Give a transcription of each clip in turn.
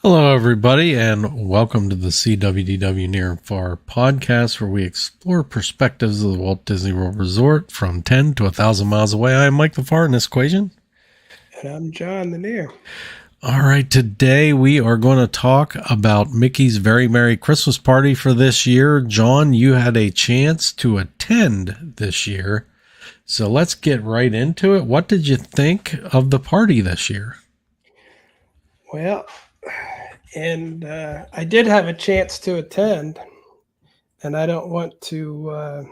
Hello, everybody, and welcome to the SeeWDW Near and Far podcast, where we explore perspectives of the Walt Disney World Resort from 10 to 1,000 miles away. I am Mike the Far in this equation. And I'm John the Near. All right, today we are going to talk about Mickey's Very Merry Christmas Party for this year. John, you had a chance to attend this year, so let's get right into it. What did you think of the party this year? Well, and I did have a chance to attend, and I don't want to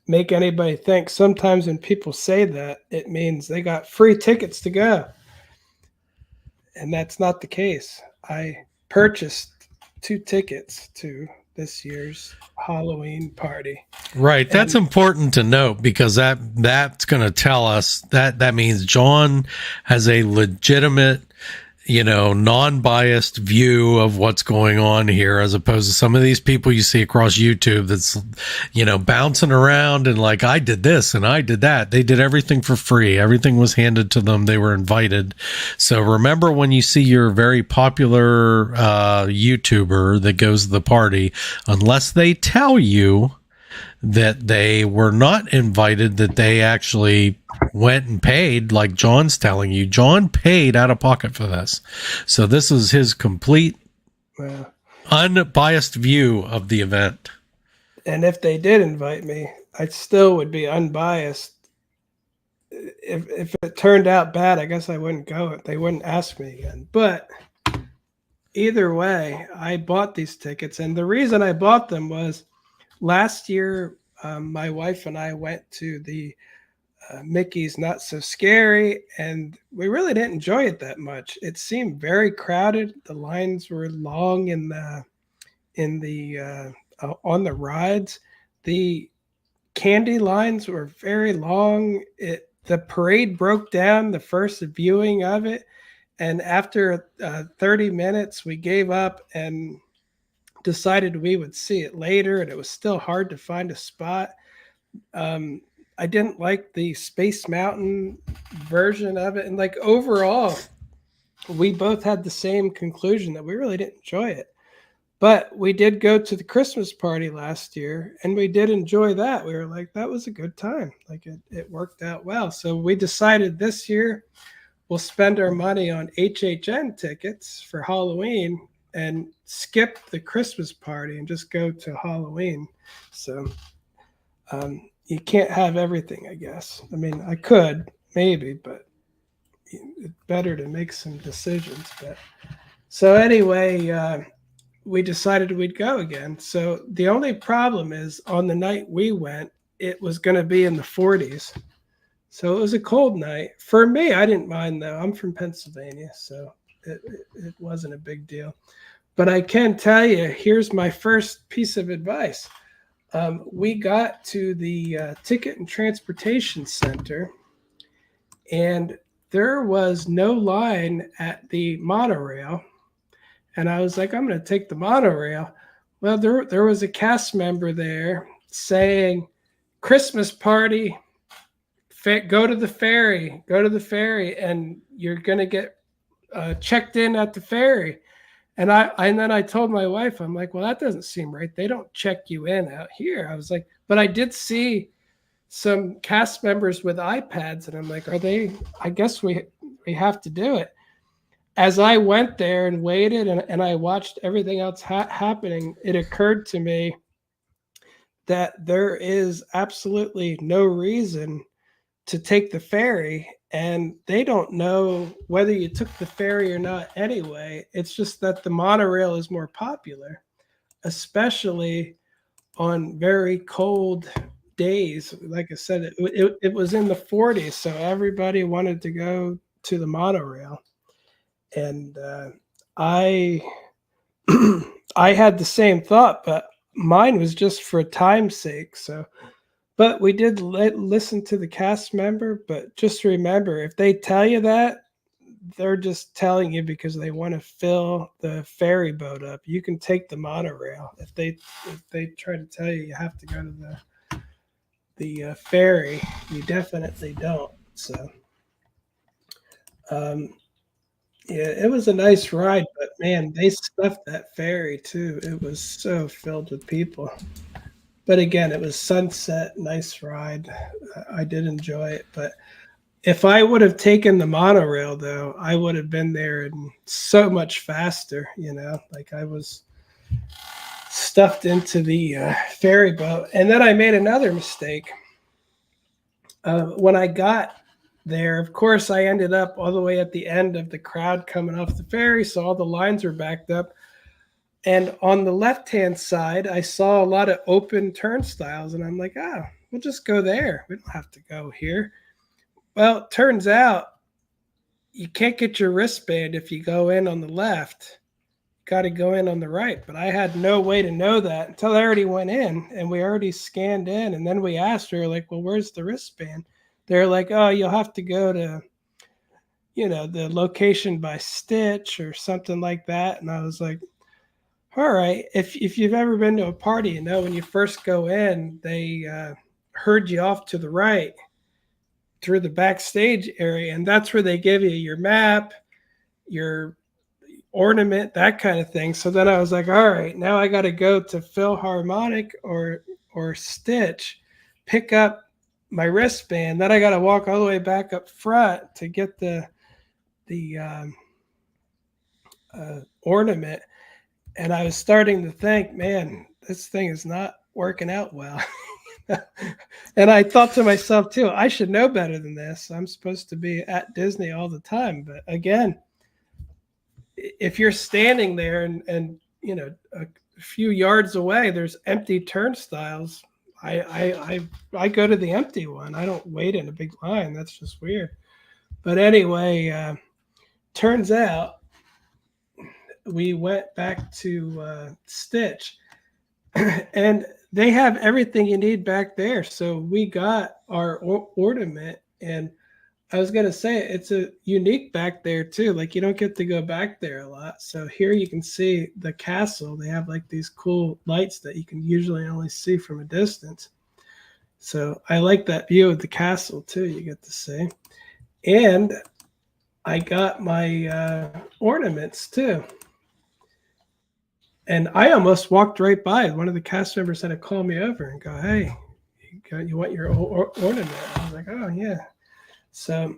make anybody think sometimes when people say that, it means they got free tickets to go. And that's not the case. I purchased 2 tickets to this year's Halloween party. Right. That's important to note because that's going to tell us that means John has a legitimate, non-biased view of what's going on here, as opposed to some of these people you see across YouTube that's, bouncing around and like, I did this and I did that. They did everything for free. Everything was handed to them. They were invited. So remember, when you see your very popular YouTuber that goes to the party, unless they tell you that they were not invited, that they actually went and paid, like John's telling you. John paid out of pocket for this. So this is his complete, unbiased view of the event. And if they did invite me, I still would be unbiased. If it turned out bad, I guess I wouldn't go. They wouldn't ask me again. But either way, I bought these tickets. And the reason I bought them was last year, my wife and I went to the Mickey's Not So Scary, and we really didn't enjoy it that much. It seemed very crowded. The lines were long on the rides. The candy lines were very long. The parade broke down the first viewing of it, and after 30 minutes, we gave up and decided we would see it later, and it was still hard to find a spot. I didn't like the Space Mountain version of it, and like overall, we both had the same conclusion that we really didn't enjoy it. But we did go to the Christmas party last year, and we did enjoy that. We were like, that was a good time. Like it worked out well. So we decided this year we'll spend our money on HHN tickets for Halloween and skip the Christmas party and just go to Halloween. So you can't have everything, I guess. I mean, I could maybe, but it's better to make some decisions. But so anyway, we decided we'd go again. So the only problem is on the night we went, it was going to be in the 40s. So it was a cold night. For me, I didn't mind, though. I'm from Pennsylvania, so it wasn't a big deal. But I can tell you, here's my first piece of advice. We got to the Ticket and Transportation Center, and there was no line at the monorail. And I was like, I'm going to take the monorail. Well, there was a cast member there saying, Christmas party, go to the ferry, and you're going to get checked in at the ferry. And then I told my wife, I'm like, well, that doesn't seem right. They don't check you in out here. I was like, but I did see some cast members with iPads, and I'm like, I guess we have to do it. As I went there and waited and I watched everything else happening, it occurred to me that there is absolutely no reason to take the ferry, and they don't know whether you took the ferry or not anyway. It's just that the monorail is more popular, especially on very cold days. Like I said, it was in the 40s, so everybody wanted to go to the monorail. And I I had the same thought, but mine was just for time's sake. So, but we did listen to the cast member. But just remember, if they tell you that, they're just telling you because they want to fill the ferry boat up. You can take the monorail. If they try to tell you have to go to the ferry, you definitely don't. So. Yeah, it was a nice ride, but man, they stuffed that ferry too. It was so filled with people. But again, it was sunset, nice ride. I did enjoy it, but if I would have taken the monorail though, I would have been there and so much faster, like I was stuffed into the ferry boat. And then I made another mistake. When I got there, of course, I ended up all the way at the end of the crowd coming off the ferry, so all the lines were backed up. And on the left-hand side, I saw a lot of open turnstiles, and I'm like, oh, we'll just go there. We don't have to go here. Well, it turns out you can't get your wristband if you go in on the left. You got to go in on the right. But I had no way to know that until I already went in, and we already scanned in. And then we asked her, like, well, where's the wristband? They're like, oh, you'll have to go to, the location by Stitch or something like that. And I was like, all right, if you've ever been to a party, when you first go in, they herd you off to the right through the backstage area, and that's where they give you your map, your ornament, that kind of thing. So then I was like, all right, now I got to go to Philharmonic or Stitch, pick up my wristband. Then I got to walk all the way back up front to get the ornament. And I was starting to think, man, this thing is not working out well. And I thought to myself too, I should know better than this. I'm supposed to be at Disney all the time. But again, if you're standing there and a few yards away, there's empty turnstiles. I go to the empty one. I don't wait in a big line. That's just weird. But anyway, turns out we went back to Stitch, and they have everything you need back there. So we got our ornament, and I was going to say it's a unique back there too. Like you don't get to go back there a lot. So here you can see the castle. They have like these cool lights that you can usually only see from a distance. So I like that view of the castle too. You get to see. And I got my ornaments too. And I almost walked right by. One of the cast members had to call me over and go, hey, you want your ornament? I was like, oh, yeah. So,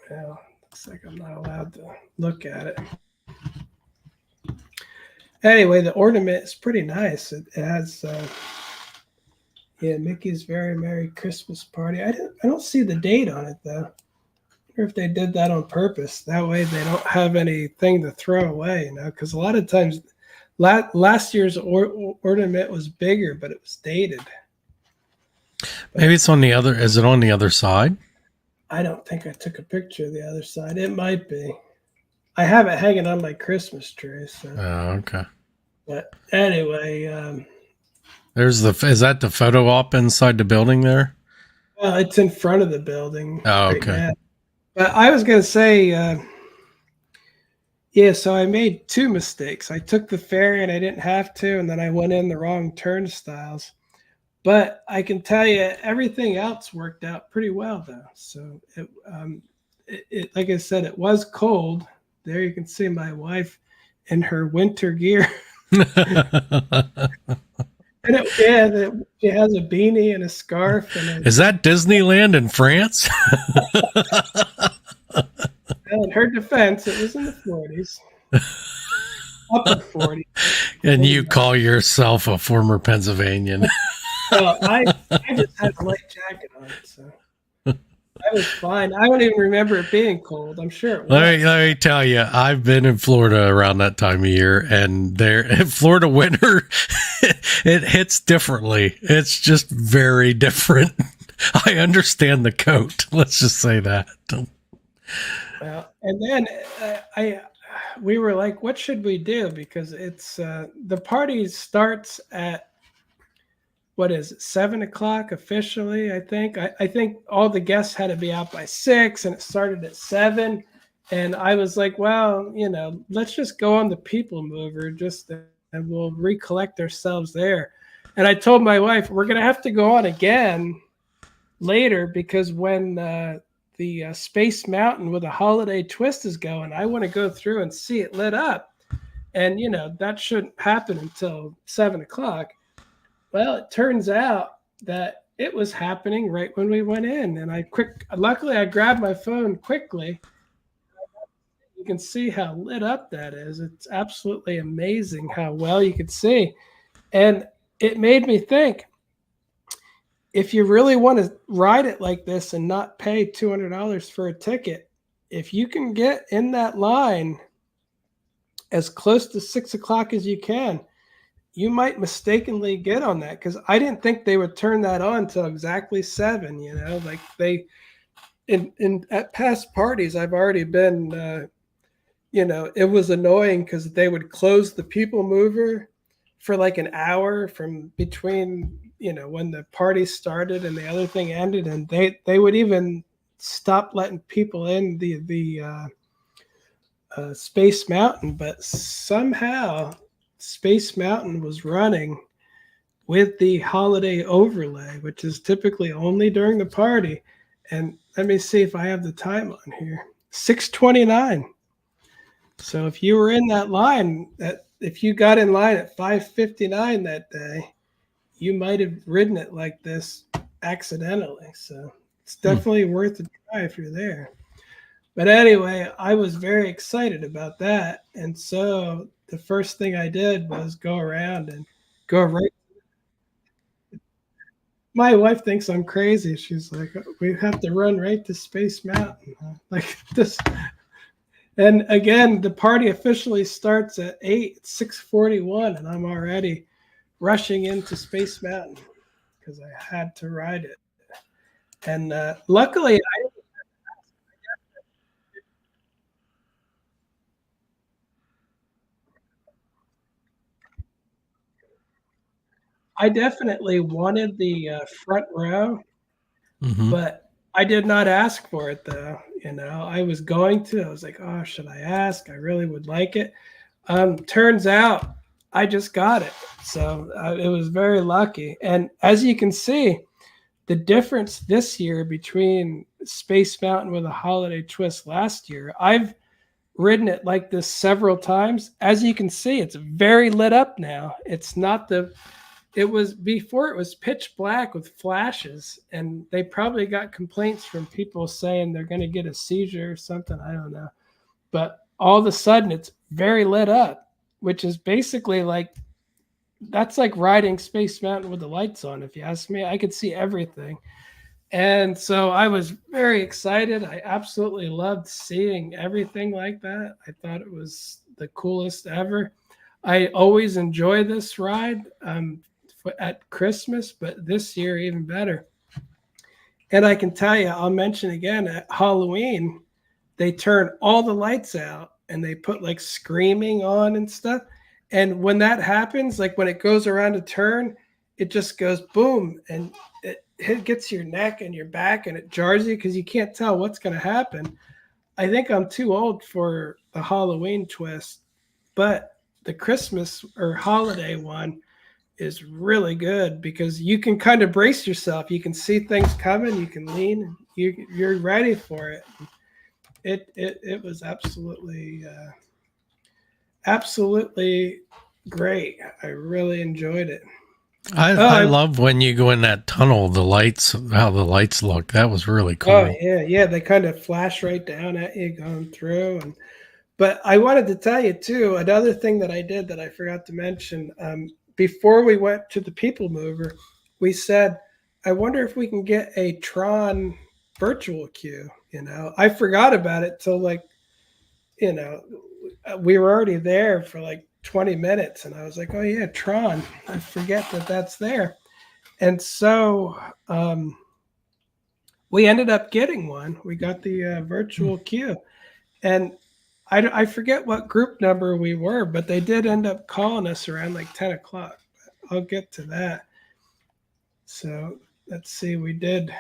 well, looks like I'm not allowed to look at it. Anyway, the ornament is pretty nice. It has, Mickey's Very Merry Christmas Party. I don't see the date on it, though. I wonder if they did that on purpose. That way they don't have anything to throw away, because a lot of times last year's ornament was bigger, but it was dated. Maybe it's on the other. Is it on the other side? I don't think I took a picture of the other side. It might be. I have it hanging on my Christmas tree. So. Oh, okay. But anyway, is that the photo op inside the building there? Well, it's in front of the building. Oh, okay. Right. But I was going to say, so I made two mistakes. I took the ferry and I didn't have to, and then I went in the wrong turnstiles. But I can tell you everything else worked out pretty well, though. So, it like I said, it was cold. There you can see my wife in her winter gear. And she has a beanie and a scarf. Is that Disneyland in France? Well, in her defense, it was in the 40s. Upper 40s. And you call yourself a former Pennsylvanian. Well, I just had a light jacket on, so I was fine. I don't even remember it being cold. I'm sure it was. Let me tell you, I've been in Florida around that time of year, and there in Florida winter, it hits differently. It's just very different. I understand the coat. Let's just say that. Well, and then we were like, what should we do? Because it's the party starts at, what is it, 7:00 officially, I think. I think all the guests had to be out by 6, and it started at 7. And I was like, well, let's just go on the people mover and we'll recollect ourselves there. And I told my wife, we're going to have to go on again later, because when the Space Mountain with a holiday twist is going. I want to go through and see it lit up. And, that shouldn't happen until 7 o'clock. Well, it turns out that it was happening right when we went in. And luckily, I grabbed my phone quickly. You can see how lit up that is. It's absolutely amazing how well you could see. And it made me think, if you really want to ride it like this and not pay $200 for a ticket, if you can get in that line as close to 6 o'clock as you can, you might mistakenly get on that, because I didn't think they would turn that on till exactly 7. Like they in at past parties I've already been. It was annoying because they would close the people mover for like an hour from between when the party started and the other thing ended, and they would even stop letting people in the Space Mountain. But somehow Space Mountain was running with the holiday overlay, which is typically only during the party. And let me see if I have the time on here. 6:29. So if you were in that line, if you got in line at 5:59 that day, you might have ridden it like this accidentally. So it's definitely worth a try if you're there. But anyway, I was very excited about that. And so the first thing I did was go around and go right. My wife thinks I'm crazy. She's like, we have to run right to Space Mountain. Like this. And again, the party officially starts at 6:41, and I'm already rushing into Space Mountain because I had to ride it. And luckily, I definitely wanted the front row, Mm-hmm. but I did not ask for it though. I was going to. I was like, oh, should I ask? I really would like it. Turns out I just got it. So it was very lucky. And as you can see, the difference this year between Space Mountain with a holiday twist last year, I've ridden it like this several times. As you can see, it's very lit up now. It's not it was before, it was pitch black with flashes, and they probably got complaints from people saying they're going to get a seizure or something. I don't know. But all of a sudden, it's very lit up, which is basically like, that's like riding Space Mountain with the lights on. If you ask me, I could see everything. And so I was very excited. I absolutely loved seeing everything like that. I thought it was the coolest ever. I always enjoy this ride at Christmas, but this year even better. And I can tell you, I'll mention again, at Halloween, they turn all the lights out and they put like screaming on and stuff. And when that happens, like when it goes around a turn, it just goes boom, and it gets your neck and your back, and it jars you because you can't tell what's going to happen. I think I'm too old for the Halloween twist, but the Christmas or holiday one is really good because you can kind of brace yourself. You can see things coming. You can lean. You're ready for it. It was absolutely great. I really enjoyed it. I love when you go in that tunnel, the lights, how the lights look. That was really cool. Oh yeah, they kind of flash right down at you going through. But I wanted to tell you too, another thing that I did that I forgot to mention. Before we went to the People Mover, we said, I wonder if we can get a Tron virtual queue. I forgot about it till we were already there for like 20 minutes, and I was like, oh yeah, Tron. I forget that that's there. And so we ended up getting one. We got the virtual queue, and I forget what group number we were, but they did end up calling us around like 10 o'clock. I'll get to that. So let's see. We did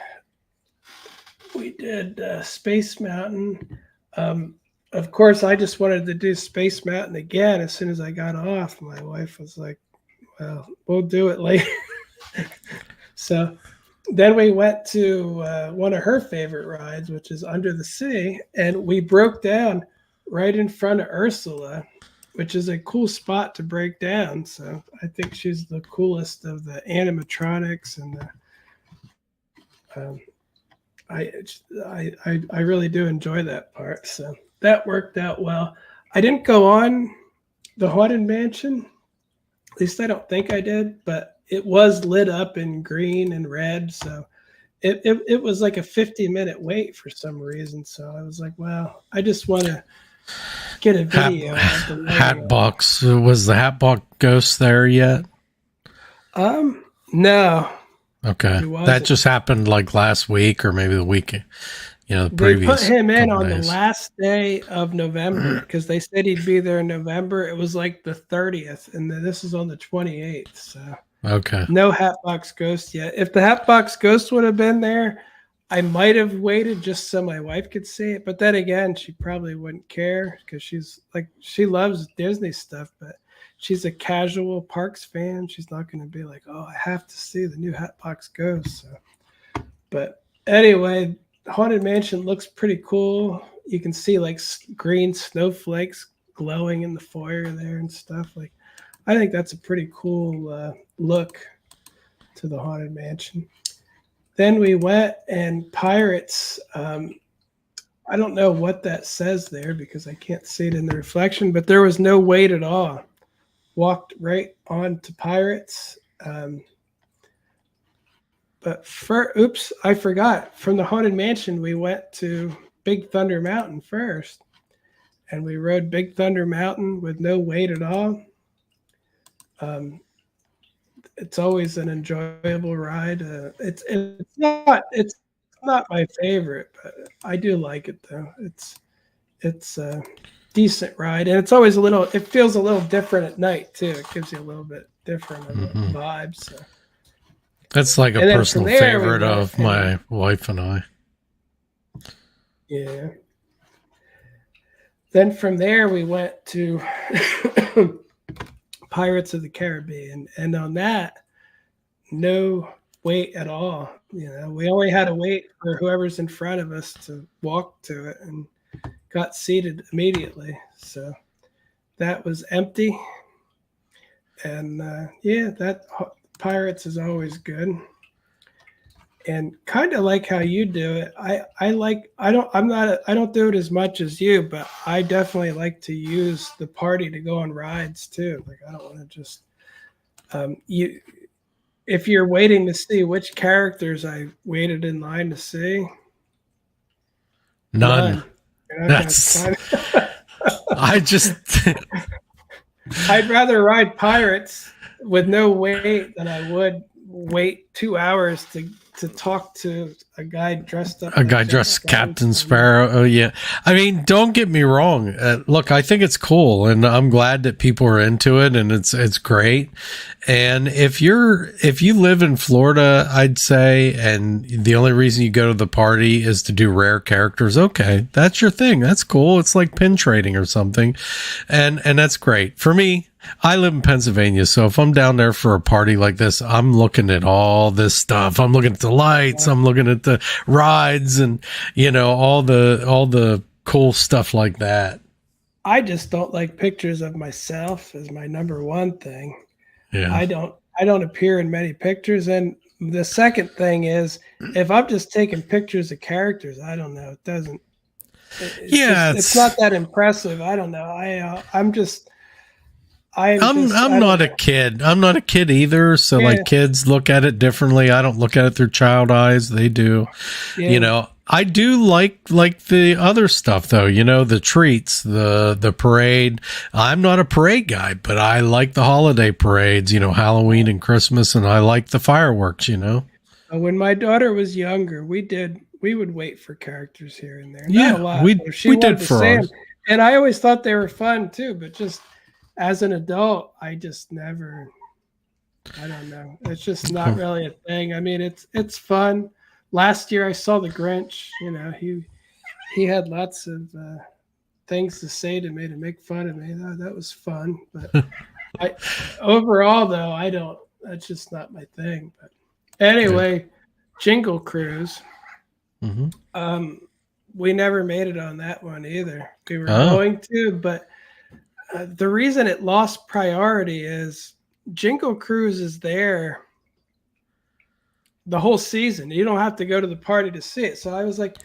Space Mountain. Of course, I just wanted to do Space Mountain again as soon as I got off. My wife was like, well, we'll do it later. So Then we went to one of her favorite rides, which is Under the Sea, and we broke down right in front of Ursula, which is a cool spot to break down. So I think she's the coolest of the animatronics, and um, I really do enjoy that part. So that worked out well. I didn't go on the Haunted Mansion. At least I don't think I did, but it was lit up in green and red. So it was like a 50-minute wait for some reason. So I was like, well, I just want to get a video of the Hatbox. Was the Hatbox Ghost there yet? No. Okay. That just happened like last week or maybe the week, the previous. They put him in on the last day of November because they said he'd be there in November. It was like the 30th, and then this is on the 28th. So okay. No Hatbox Ghost yet. If the Hatbox Ghost would have been there, I might have waited just so my wife could see it. But then again, she probably wouldn't care because she loves Disney stuff, but she's a casual Parks fan. She's not going to be like, oh, I have to see the new Hatbox Ghost. So. But anyway, Haunted Mansion looks pretty cool. You can see like green snowflakes glowing in the foyer there and stuff. Like, I think that's a pretty cool look to the Haunted Mansion. Then we went and Pirates. I don't know what that says there because I can't see it in the reflection, but there was no wait at all. Walked right on to Pirates. But I forgot. From the Haunted Mansion, we went to Big Thunder Mountain first. And we rode Big Thunder Mountain with no wait at all. It's always an enjoyable ride. It's not my favorite, but I do like it though. It's a decent ride, and it's always it feels a little different at night too. It gives you a little bit different of a vibe. So that's like a personal favorite of my wife and I. Yeah. Then from there we went to Pirates of the Caribbean, and on that, no wait at all. We only had to wait for whoever's in front of us to walk to it, and got seated immediately. So that was empty, and that Pirates is always good. And kind of like how you do it, I don't do it as much as you, but I definitely like to use the party to go on rides too. Like I don't want to just if you're waiting to see which characters I waited in line to see, none. That's I'd rather ride Pirates with no wait than I would wait 2 hours to talk to a guy dressed up. Captain Sparrow. Oh yeah. I mean, don't get me wrong. Look, I think it's cool, and I'm glad that people are into it, and it's great. And if you live in Florida, I'd say, and the only reason you go to the party is to do rare characters, okay, that's your thing. That's cool. It's like pin trading or something, and that's great. For me, I live in Pennsylvania, so if I'm down there for a party like this, I'm looking at all this stuff. I'm looking at the lights, I'm looking at the rides, and all the cool stuff like that. I just don't like pictures of myself as my number one thing. Yeah. I don't appear in many pictures, and the second thing is if I'm just taking pictures of characters, I don't know, it doesn't. It's not that impressive. I don't know. I'm not a kid. I'm not a kid either. So like kids look at it differently. I don't look at it through child eyes. They do. Yeah. I do like the other stuff though. The treats, the parade. I'm not a parade guy, but I like the holiday parades. Halloween and Christmas, and I like the fireworks. When my daughter was younger, we would wait for characters here and there. Yeah, not a lot. we did for us. And I always thought they were fun too, but just as an adult, I just never, I don't know. It's just not really a thing. I mean, it's fun. Last year I saw the Grinch, he had lots of things to say to me to make fun of me. That was fun. But overall though, that's just not my thing. But anyway, Jingle Cruise. Mm-hmm. We never made it on that one either. We were Oh, going to, but the reason it lost priority is Jingle Cruise is there the whole season. You don't have to go to the party to see it. So I was like,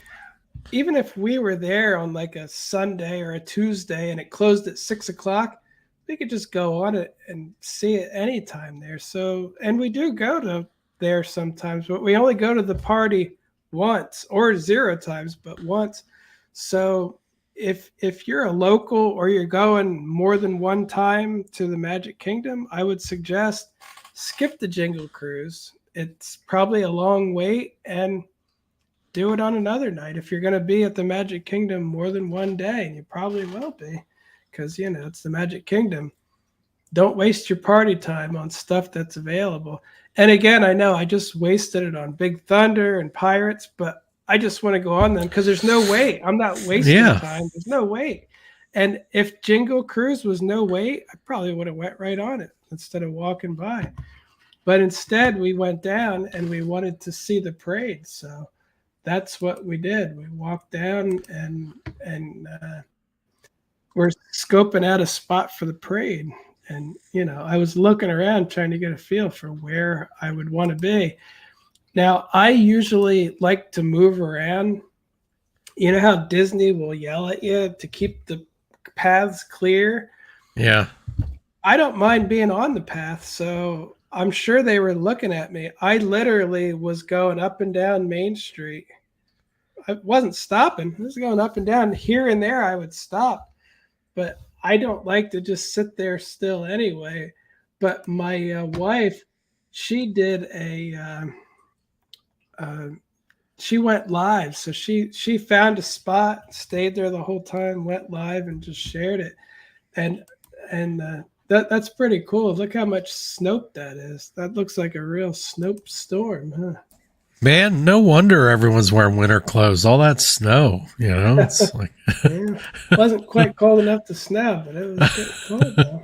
even if we were there on like a Sunday or a Tuesday and it closed at 6 o'clock, we could just go on it and see it anytime there. So, and we do go to there sometimes, but we only go to the party once or 0 times, but once. So if you're a local or you're going more than one time to the Magic Kingdom, I would suggest skip the Jingle Cruise. It's probably a long wait, and do it on another night if you're going to be at the Magic Kingdom more than one day, and you probably will be because it's the Magic Kingdom. Don't waste your party time on stuff that's available. And again, I know I just wasted it on Big Thunder and Pirates, but I just want to go on them because there's no wait. I'm not wasting time. There's no wait. And if Jingle Cruise was no wait, I probably would have went right on it instead of walking by. But instead, we went down and we wanted to see the parade. So that's what we did. We walked down and we're scoping out a spot for the parade. And, I was looking around trying to get a feel for where I would want to be. Now, I usually like to move around. You know how Disney will yell at you to keep the paths clear? Yeah. I don't mind being on the path, so I'm sure they were looking at me. I literally was going up and down Main Street. I wasn't stopping. I was going up and down. Here and there, I would stop. But I don't like to just sit there still anyway. But my wife, she did she went live. So she found a spot, stayed there the whole time, went live, and just shared it. And that's pretty cool. Look how much Snope that is. That looks like a real Snope storm, huh? Man, no wonder everyone's wearing winter clothes. All that snow, it's like yeah. Wasn't quite cold enough to snow, but it was getting cold though.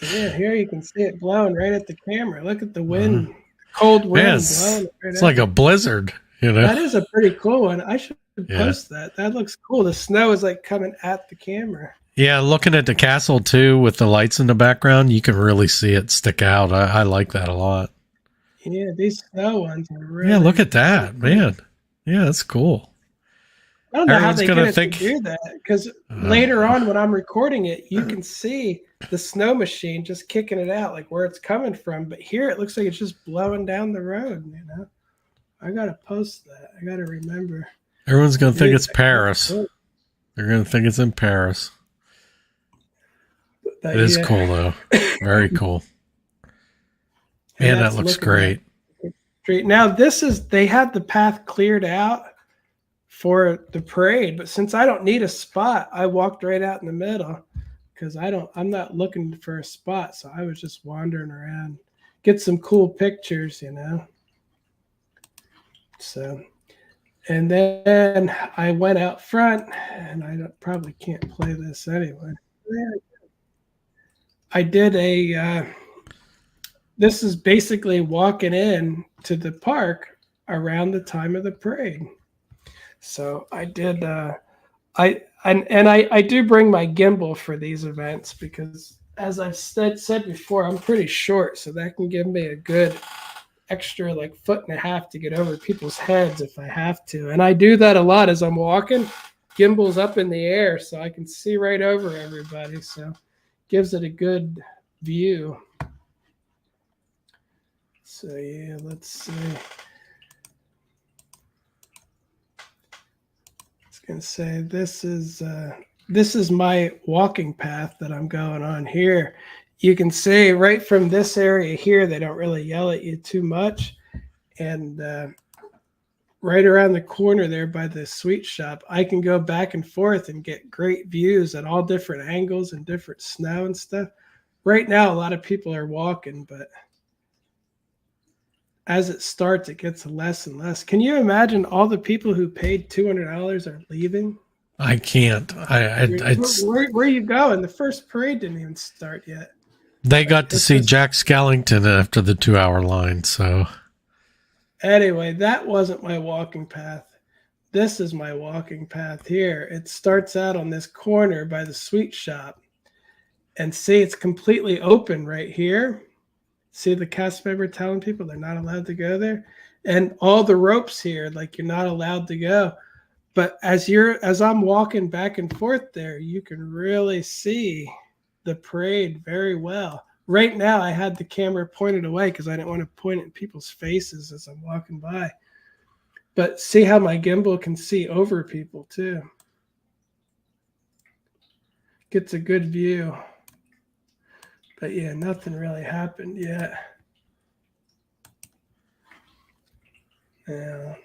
Yeah, here you can see it blowing right at the camera. Look at the wind, cold wind blowing. It's like a blizzard, That is a pretty cool one. I should post that. That looks cool. The snow is like coming at the camera. Yeah, looking at the castle too with the lights in the background, you can really see it stick out. I like that a lot. Yeah, these snow ones are really. Yeah, look at that, man. Yeah, that's cool. I don't know how they get it to do that, because later on when I'm recording it, you can see the snow machine just kicking it out, like where it's coming from. But here it looks like it's just blowing down the road. I gotta post that. I gotta remember. Everyone's gonna think it's Paris. They're gonna think it's in Paris. It is cool though. Very cool. Man, that looks great. Now they had the path cleared out for the parade, but since I don't need a spot, I walked right out in the middle because I'm not looking for a spot. So I was just wandering around, get some cool pictures, So, and then I went out front, and I probably can't play this anyway. I did this is basically walking in to the park around the time of the parade. So I did, I do bring my gimbal for these events because, as I've said before, I'm pretty short, so that can give me a good extra like 1.5 feet to get over people's heads if I have to. And I do that a lot as I'm walking. Gimbal's up in the air so I can see right over everybody. So gives it a good view. So yeah, let's see. I was gonna say this is my walking path that I'm going on here. You can see right from this area here, they don't really yell at you too much. And right around the corner there by the sweet shop, I can go back and forth and get great views at all different angles and different snow and stuff. Right now, a lot of people are walking, but as it starts, it gets less and less. Can you imagine all the people who paid $200 are leaving? I can't. Where are you going? The first parade didn't even start yet. They got to see Jack Skellington after the 2-hour line, so. Anyway, that wasn't my walking path. This is my walking path here. It starts out on this corner by the sweet shop. And see, it's completely open right here. See the cast member telling people they're not allowed to go there? And all the ropes here, like you're not allowed to go. But as I'm walking back and forth there, you can really see the parade very well. Right now, I had the camera pointed away because I didn't want to point it in people's faces as I'm walking by. But see how my gimbal can see over people too. Gets a good view. But yeah, nothing really happened yet. Yeah.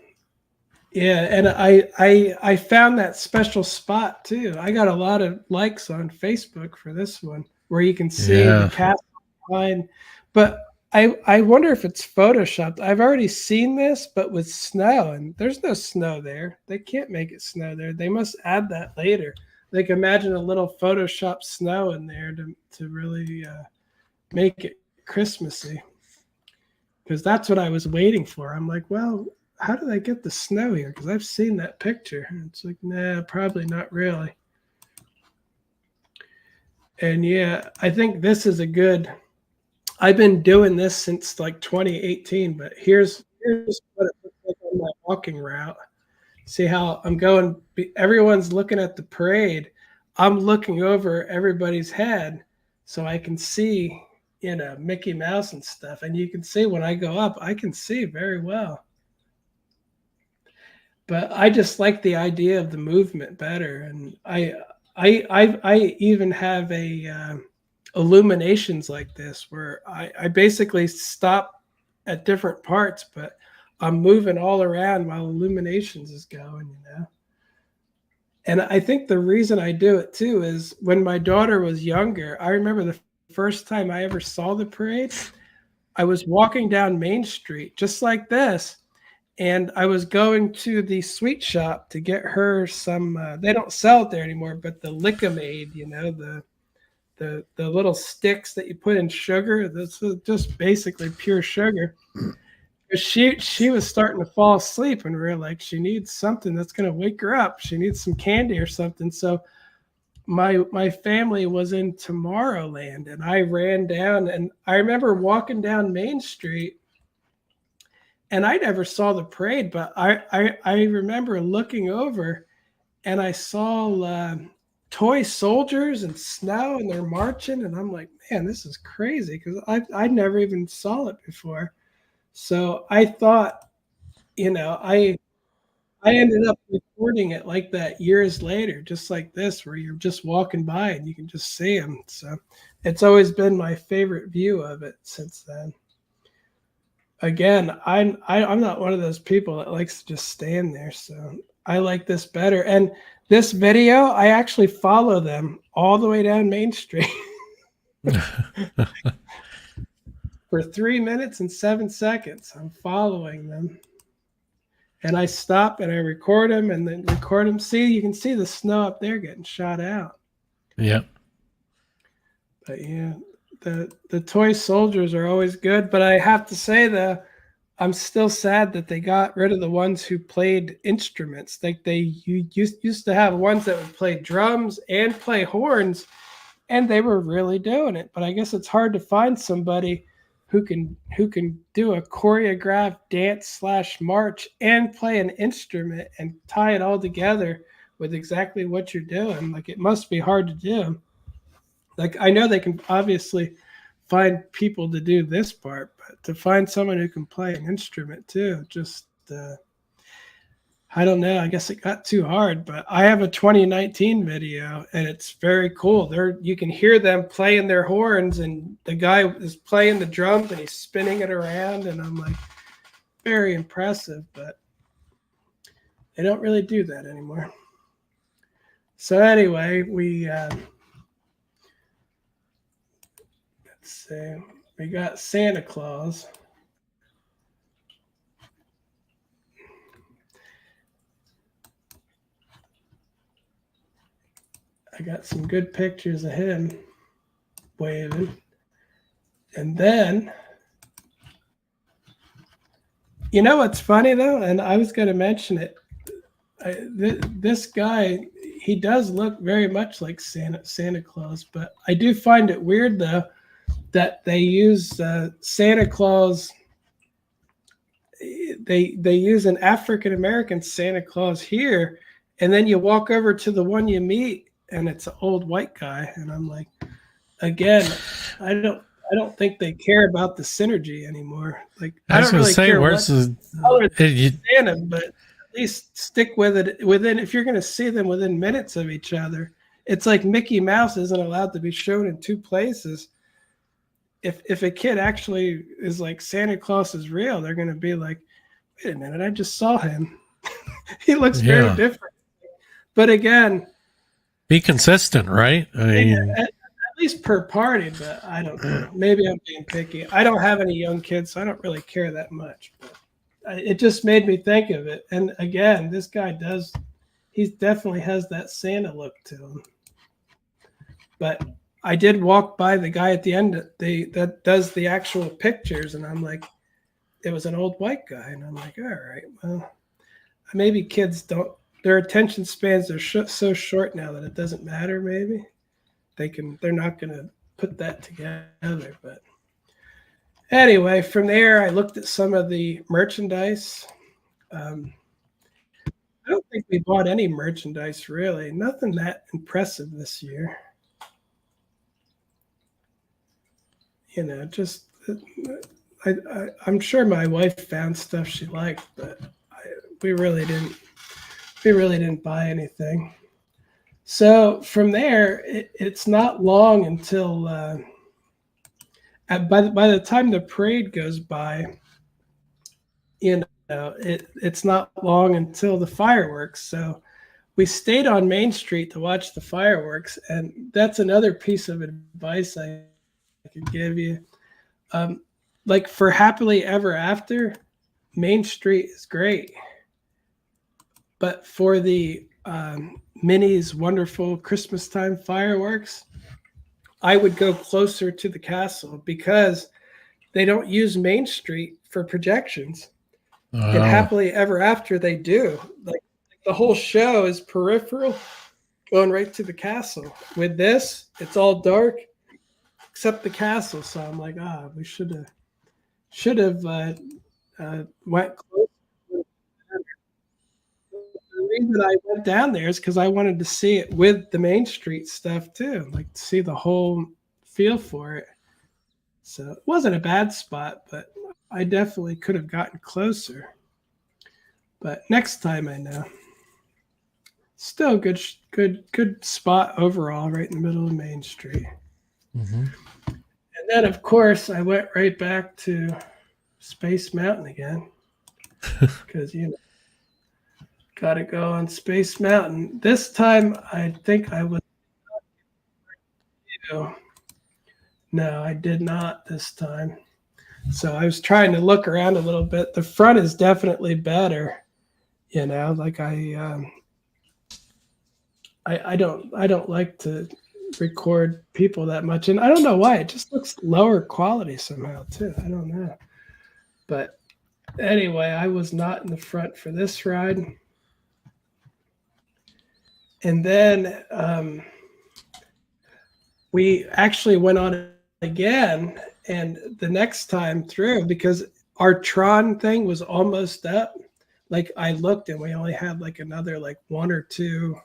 Yeah, and I found that special spot too. I got a lot of likes on Facebook for this one where you can see the Yeah. castle behind. But I wonder if it's photoshopped. I've already seen this, but with snow, and there's no snow there. They can't make it snow there. They must add that later. Like imagine a little Photoshop snow in there to really make it Christmassy. Because that's what I was waiting for. I'm like, well, how did I get the snow here? Because I've seen that picture. And it's like, nah, probably not really. And yeah, I think this is a good. I've been doing this since like 2018, but here's what it looks like on my walking route. See how I'm going? Everyone's looking at the parade. I'm looking over everybody's head so I can see, Mickey Mouse and stuff. And you can see when I go up, I can see very well. But I just like the idea of the movement better, and I even have a illuminations like this where I basically stop at different parts, but I'm moving all around while illuminations is going. And I think the reason I do it too is when my daughter was younger, I remember the first time I ever saw the parade, I was walking down Main Street just like this, and I was going to the sweet shop to get her some. They don't sell it there anymore, but the Lickamaid, the little sticks that you put in sugar. That's just basically pure sugar. She was starting to fall asleep, and we were like, she needs something that's going to wake her up. She needs some candy or something. So my family was in Tomorrowland, and I ran down, and I remember walking down Main Street, and I never saw the parade, but I remember looking over, and I saw toy soldiers and snow, and they're marching, and I'm like, man, this is crazy because I never even saw it before. So I thought, I ended up recording it like that years later, just like this, where you're just walking by and you can just see them. So it's always been my favorite view of it since then. Again, I'm not one of those people that likes to just stand there, so I like this better. And this video, I actually follow them all the way down Main Street for 3 minutes and 7 seconds. I'm following them. And I stop and I record them and then record them. See, you can see the snow up there getting shot out. Yep. But yeah, the toy soldiers are always good. But I have to say, though, I'm still sad that they got rid of the ones who played instruments. Like you used to have ones that would play drums and play horns, and they were really doing it. But I guess it's hard to find somebody who can do a choreographed dance / march and play an instrument and tie it all together with exactly what you're doing. Like it must be hard to do. Like I know they can obviously find people to do this part, but to find someone who can play an instrument too, just I don't know. I guess it got too hard, but I have a 2019 video and it's very cool. You can hear them playing their horns and the guy is playing the drums and he's spinning it around, and I'm like, very impressive, but they don't really do that anymore. So anyway, let's see, we got Santa Claus. I got some good pictures of him waving. And then, You know what's funny though, and I was going to mention it. This guy, he does look very much like Santa Claus, but I do find it weird though that they use Santa Claus. They use an African American Santa Claus here, and then you walk over to the one you meet, and it's an old white guy, and I'm like, again, I don't think they care about the synergy anymore. Like I I was don't going to really say, care where's what the color you, Santa, but at least stick with it within. If you're going to see them within minutes of each other, it's like Mickey Mouse isn't allowed to be shown in two places. If a kid actually is like Santa Claus is real, they're going to be like, wait a minute, I just saw him. He looks very yeah, different. But again, be consistent, right? I mean, at least per party, but I don't know. Maybe I'm being picky. I don't have any young kids, so I don't really care that much. But it just made me think of it. And again, this guy does, he definitely has that Santa look to him. But I did walk by the guy at the end that does the actual pictures, and I'm like, it was an old white guy, and I'm like, all right, well, maybe kids don't. Their attention spans are so short now that it doesn't matter. Maybe they're not going to put that together. But anyway, from there, I looked at some of the merchandise. I don't think we bought any merchandise really. Nothing that impressive this year. Just I'm sure my wife found stuff she liked, but we really didn't buy anything. So from there, it's not long until by the time the parade goes by, it's not long until the fireworks. So we stayed on Main Street to watch the fireworks, and that's another piece of advice I could give you. Like for Happily Ever After, Main Street is great, but for the Minnie's Wonderful Christmas Time fireworks, I would go closer to the castle because they don't use Main Street for projections. And Happily Ever After, they do. Like the whole show is peripheral, going right to the castle. With this, it's all dark except the castle. So I'm like, we should have went close. The reason I went down there is because I wanted to see it with the Main Street stuff too, like to see the whole feel for it. So it wasn't a bad spot, but I definitely could have gotten closer. But next time I know. Still good spot overall, right in the middle of Main Street. mm-hmm. And then of course I went right back to Space Mountain again. Because got to go on Space Mountain. This time, I think I was. No, I did not this time. So I was trying to look around a little bit. The front is definitely better. Like I don't like to record people that much, and I don't know why. It just looks lower quality somehow too. I don't know, but anyway, I was not in the front for this ride. And then we actually went on it again, and the next time through, because our Tron thing was almost up. Like I looked, and we only had like another like one or two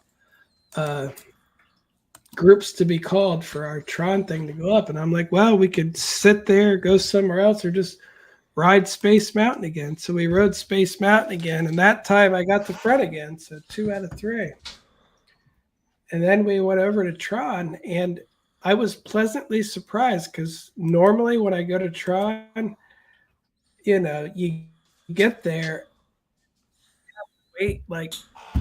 groups to be called for our Tron thing to go up. And I'm like, well, we could sit there, go somewhere else, or just ride Space Mountain again. So we rode Space Mountain again, and that time I got the front again. So 2 out of 3. And then we went over to Tron, and I was pleasantly surprised because normally when I go to Tron, you get there, wait like,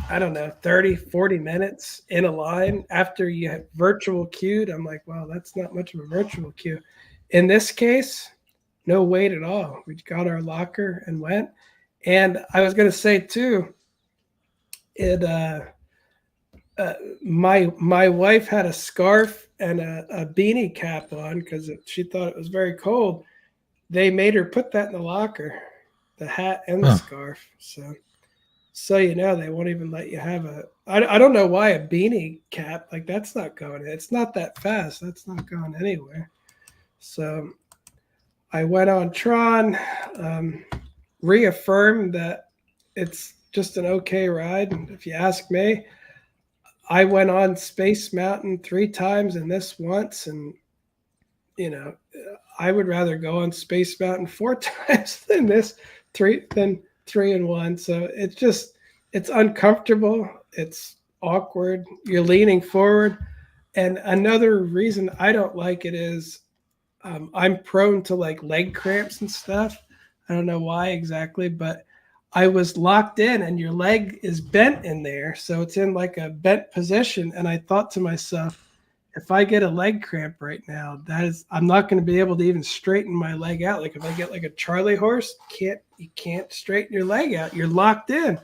I don't know, 30, 40 minutes in a line after you have virtual queued. I'm like, wow, that's not much of a virtual queue. In this case, no wait at all. We got our locker and went. And I was going to say too, my wife had a scarf and a beanie cap on because she thought it was very cold. They made her put that in the locker. the hat and the Huh. scarf. So you know, they won't even let you have a. I don't know why a beanie cap, like that's not going. It's not that fast. That's not going anywhere. So I went on Tron, reaffirmed that it's just an okay ride. And if you ask me, I went on Space Mountain 3 times and this once, and you know, I would rather go on Space Mountain 4 times than this three and one. So it's uncomfortable. It's awkward. You're leaning forward. And another reason I don't like it is I'm prone to like leg cramps and stuff. I don't know why exactly, but I was locked in and your leg is bent in there. So it's in like a bent position. And I thought to myself, if I get a leg cramp right now, I'm not going to be able to even straighten my leg out. Like if I get like a Charlie horse, you can't straighten your leg out. You're locked in.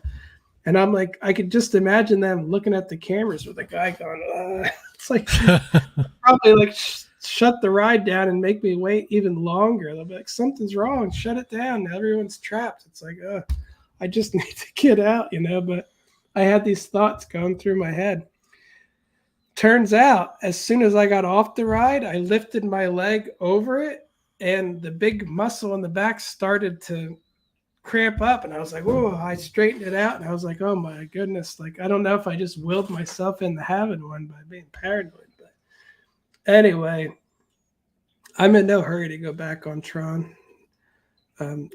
And I'm like, I could just imagine them looking at the cameras with a guy going, it's like probably like shut the ride down and make me wait even longer. They'll be like, something's wrong. Shut it down. Now everyone's trapped. It's like, I just need to get out, you know. But I had these thoughts going through my head. Turns out, as soon as I got off the ride, I lifted my leg over it, and the big muscle in the back started to cramp up. And I was like, whoa, I straightened it out. And I was like, oh my goodness. Like, I don't know if I just willed myself into having one by being paranoid. But anyway, I'm in no hurry to go back on Tron.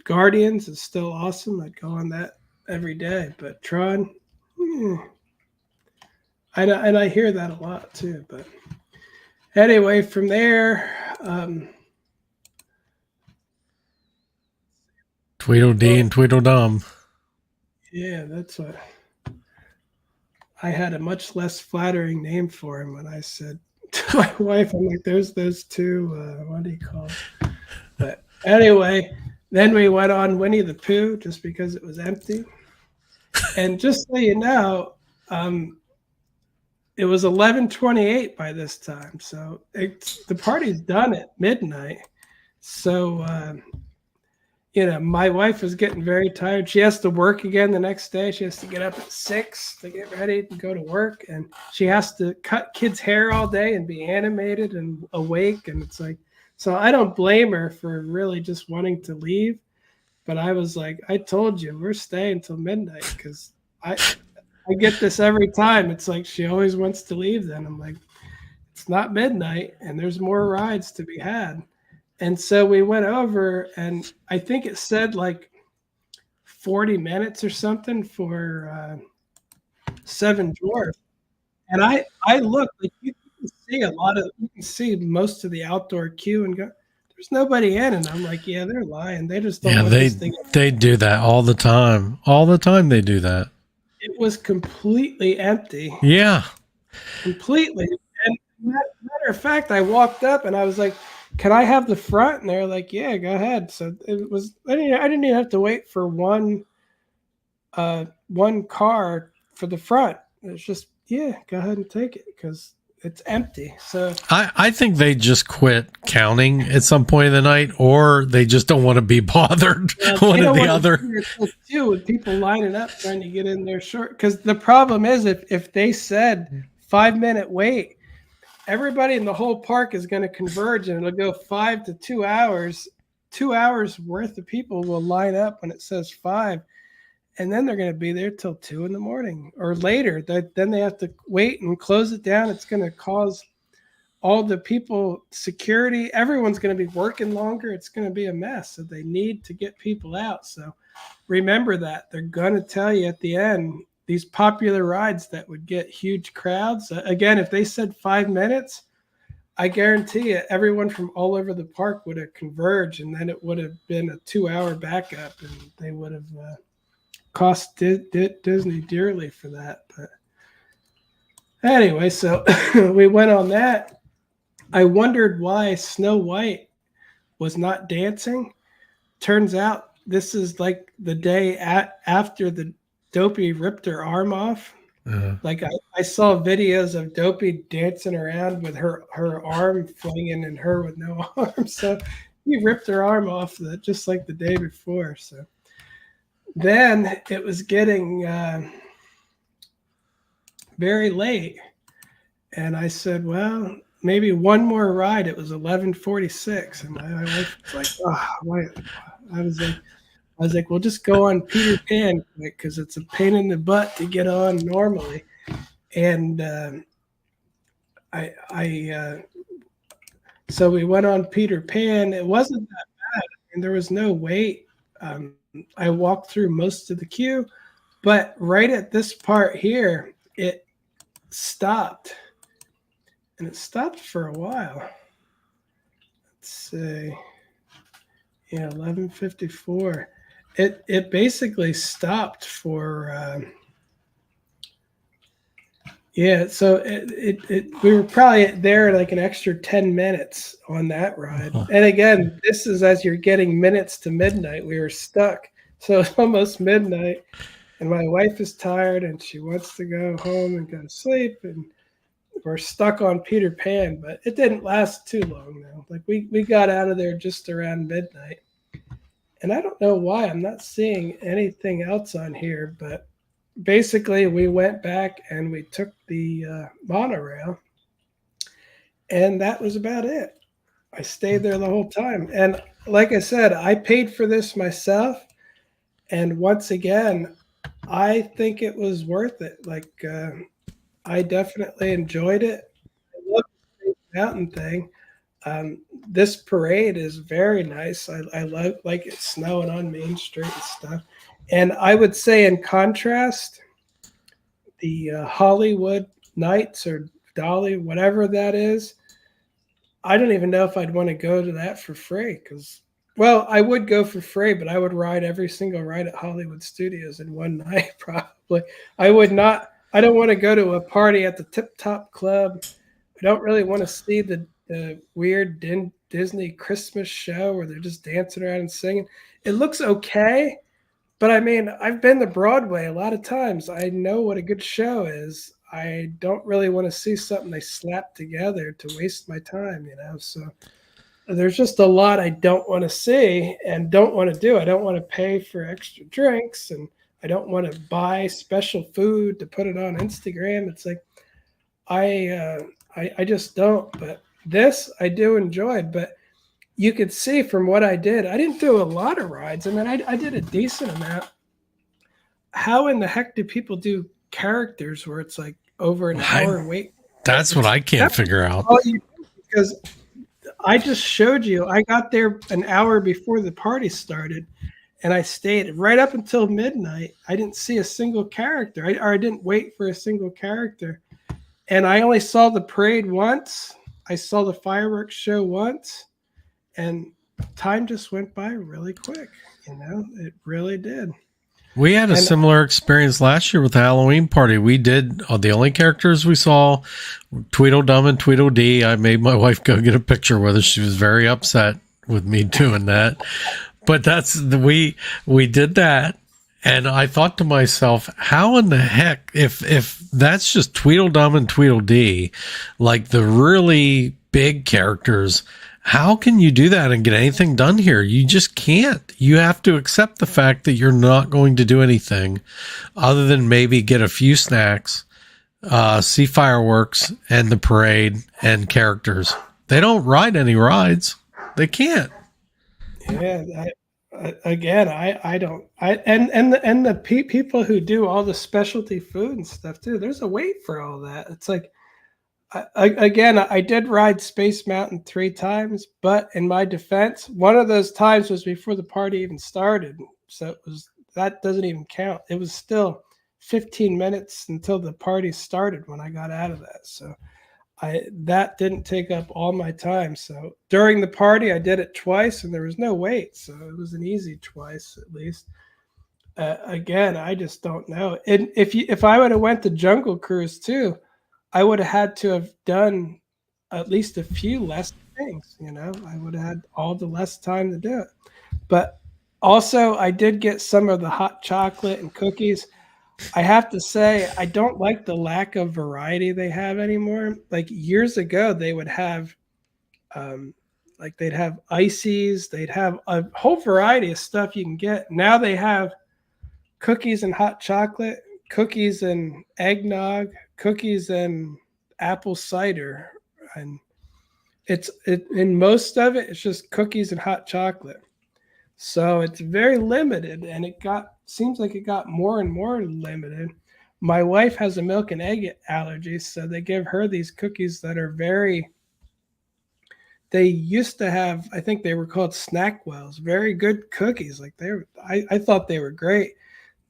Guardians is still awesome. I'd go on that every day. But Tron, and I hear that a lot too. But anyway, from there, Tweedledee and Tweedledum. yeah, that's what I had a much less flattering name for him when I said to my wife, I'm like, there's those two, what do you call it? But anyway, then we went on Winnie the Pooh just because it was empty. And just so you know, it was 11:28 by this time. So the party's done at midnight. So, you know, my wife was getting very tired. She has to work again the next day. She has to get up at 6 to get ready to go to work. And she has to cut kids' hair all day and be animated and awake. And it's like, so I don't blame her for really just wanting to leave. But I was like, I told you, we're staying until midnight because I get this every time. It's like she always wants to leave then. I'm like, it's not midnight and there's more rides to be had. And so we went over, and I think it said like 40 minutes or something for Seven Dwarfs. And I looked, like you can see most of the outdoor queue and go, there's nobody in. And I'm like, yeah, they're lying. They just don't want this thing. They do that all the time. All the time they do that. It was completely empty. Yeah. Completely. And matter of fact, I walked up and I was like, can I have the front? And they're like, yeah, go ahead. So it was, I didn't even have to wait for one car for the front. It's just, yeah, go ahead and take it because it's empty. So I think they just quit counting at some point in the night, or they just don't want to be bothered. One or the other. Too, with people lining up trying to get in there short. Because the problem is if they said 5-minute wait, everybody in the whole park is going to converge and it'll go 5 to 2 hours. 2 hours worth of people will line up when it says 5. And then they're going to be there till 2 in the morning or later. Then they have to wait and close it down. It's going to cause all the people, security, everyone's going to be working longer. It's going to be a mess. So they need to get people out. So remember that. They're going to tell you at the end, these popular rides that would get huge crowds. Again, if they said 5 minutes, I guarantee you everyone from all over the park would have converged, and then it would have been a 2-hour backup, and they would have cost Disney dearly for that. But anyway, so we went on that. I wondered why Snow White was not dancing. Turns out this is like the day after the Dopey ripped her arm off. Like I saw videos of Dopey dancing around with her arm flinging and her with no arm. So he ripped her arm off just like the day before. So then it was getting very late, and I said, "Well, maybe one more ride." It was 11:46, and my wife was like, "Oh, why?" I was like, "We'll just go on Peter Pan quick because it's a pain in the butt to get on normally." And so we went on Peter Pan. It wasn't that bad. I mean, there was no wait. Um, I walked through most of the queue, but right at this part here, it stopped, and it stopped for a while. Let's see, yeah, 11:54. It basically stopped for yeah. So we were probably there like an extra 10 minutes on that ride. And again, this is as you're getting minutes to midnight. We were stuck, so it's almost midnight, and my wife is tired and she wants to go home and go to sleep, and we're stuck on Peter Pan. But it didn't last too long though. Like we got out of there just around midnight. And I don't know why I'm not seeing anything else on here, but basically we went back and we took the monorail, and that was about it. I stayed there the whole time, and like I said, I paid for this myself, and once again, I think it was worth it. Like I definitely enjoyed it. I love the mountain thing. This parade is very nice. I love like it's snowing on Main Street and stuff. And I would say, in contrast, the Hollywood Nights or Dolly, whatever that is, I don't even know if I'd want to go to that for free because, well, I would go for free, but I would ride every single ride at Hollywood Studios in one night, probably. I would not, I don't want to go to a party at the Tip Top Club. I don't really want to see the weird Disney Christmas show where they're just dancing around and singing. It looks okay, but I mean, I've been to Broadway a lot of times. I know what a good show is. I don't really want to see something they slap together to waste my time, you know. So there's just a lot I don't want to see and don't want to do. I don't want to pay for extra drinks, and I don't want to buy special food to put it on Instagram. It's like I just don't. But this I do enjoy. But you could see from what I did, I didn't do a lot of rides. I mean, I did a decent amount. How in the heck do people do characters where it's like over an hour and wait? That's what I can't figure out. All you do, because I just showed you, I got there an hour before the party started, and I stayed right up until midnight. I didn't see a single character, or I didn't wait for a single character. And I only saw the parade once. I saw the fireworks show once, and time just went by really quick. You know, it really did. We had a similar experience last year with the Halloween party. We did the only characters we saw, Tweedledum and Tweedledee. I made my wife go get a picture with her. She was very upset with me doing that. But we did that, and I thought to myself, how in the heck, if that's just Tweedledum and Tweedledee, like the really big characters, how can you do that and get anything done here? You just can't. You have to accept the fact that you're not going to do anything other than maybe get a few snacks, see fireworks and the parade and characters. They don't ride any rides. They can't. Yeah, I don't. And the people who do all the specialty food and stuff too. There's a wait for all that. It's like, I did ride Space Mountain 3 times, but in my defense, one of those times was before the party even started. So that doesn't even count. It was still 15 minutes until the party started when I got out of that. So that didn't take up all my time. So during the party, I did it twice, and there was no wait. So it was an easy twice at least. Again, I just don't know. And if I would have went to Jungle Cruise too, I would have had to have done at least a few less things, you know. I would have had all the less time to do it. But also, I did get some of the hot chocolate and cookies. I have to say, I don't like the lack of variety they have anymore. Like years ago, they would have, like they'd have ices, they'd have a whole variety of stuff you can get. Now they have cookies and hot chocolate, cookies and eggnog, cookies and apple cider, and in most of it, it's just cookies and hot chocolate. So it's very limited, and it got seems like it got more and more limited. My wife has a milk and egg allergy, so they give her these cookies that are very. They used to have, I think they were called Snackwells, very good cookies. Like I thought they were great.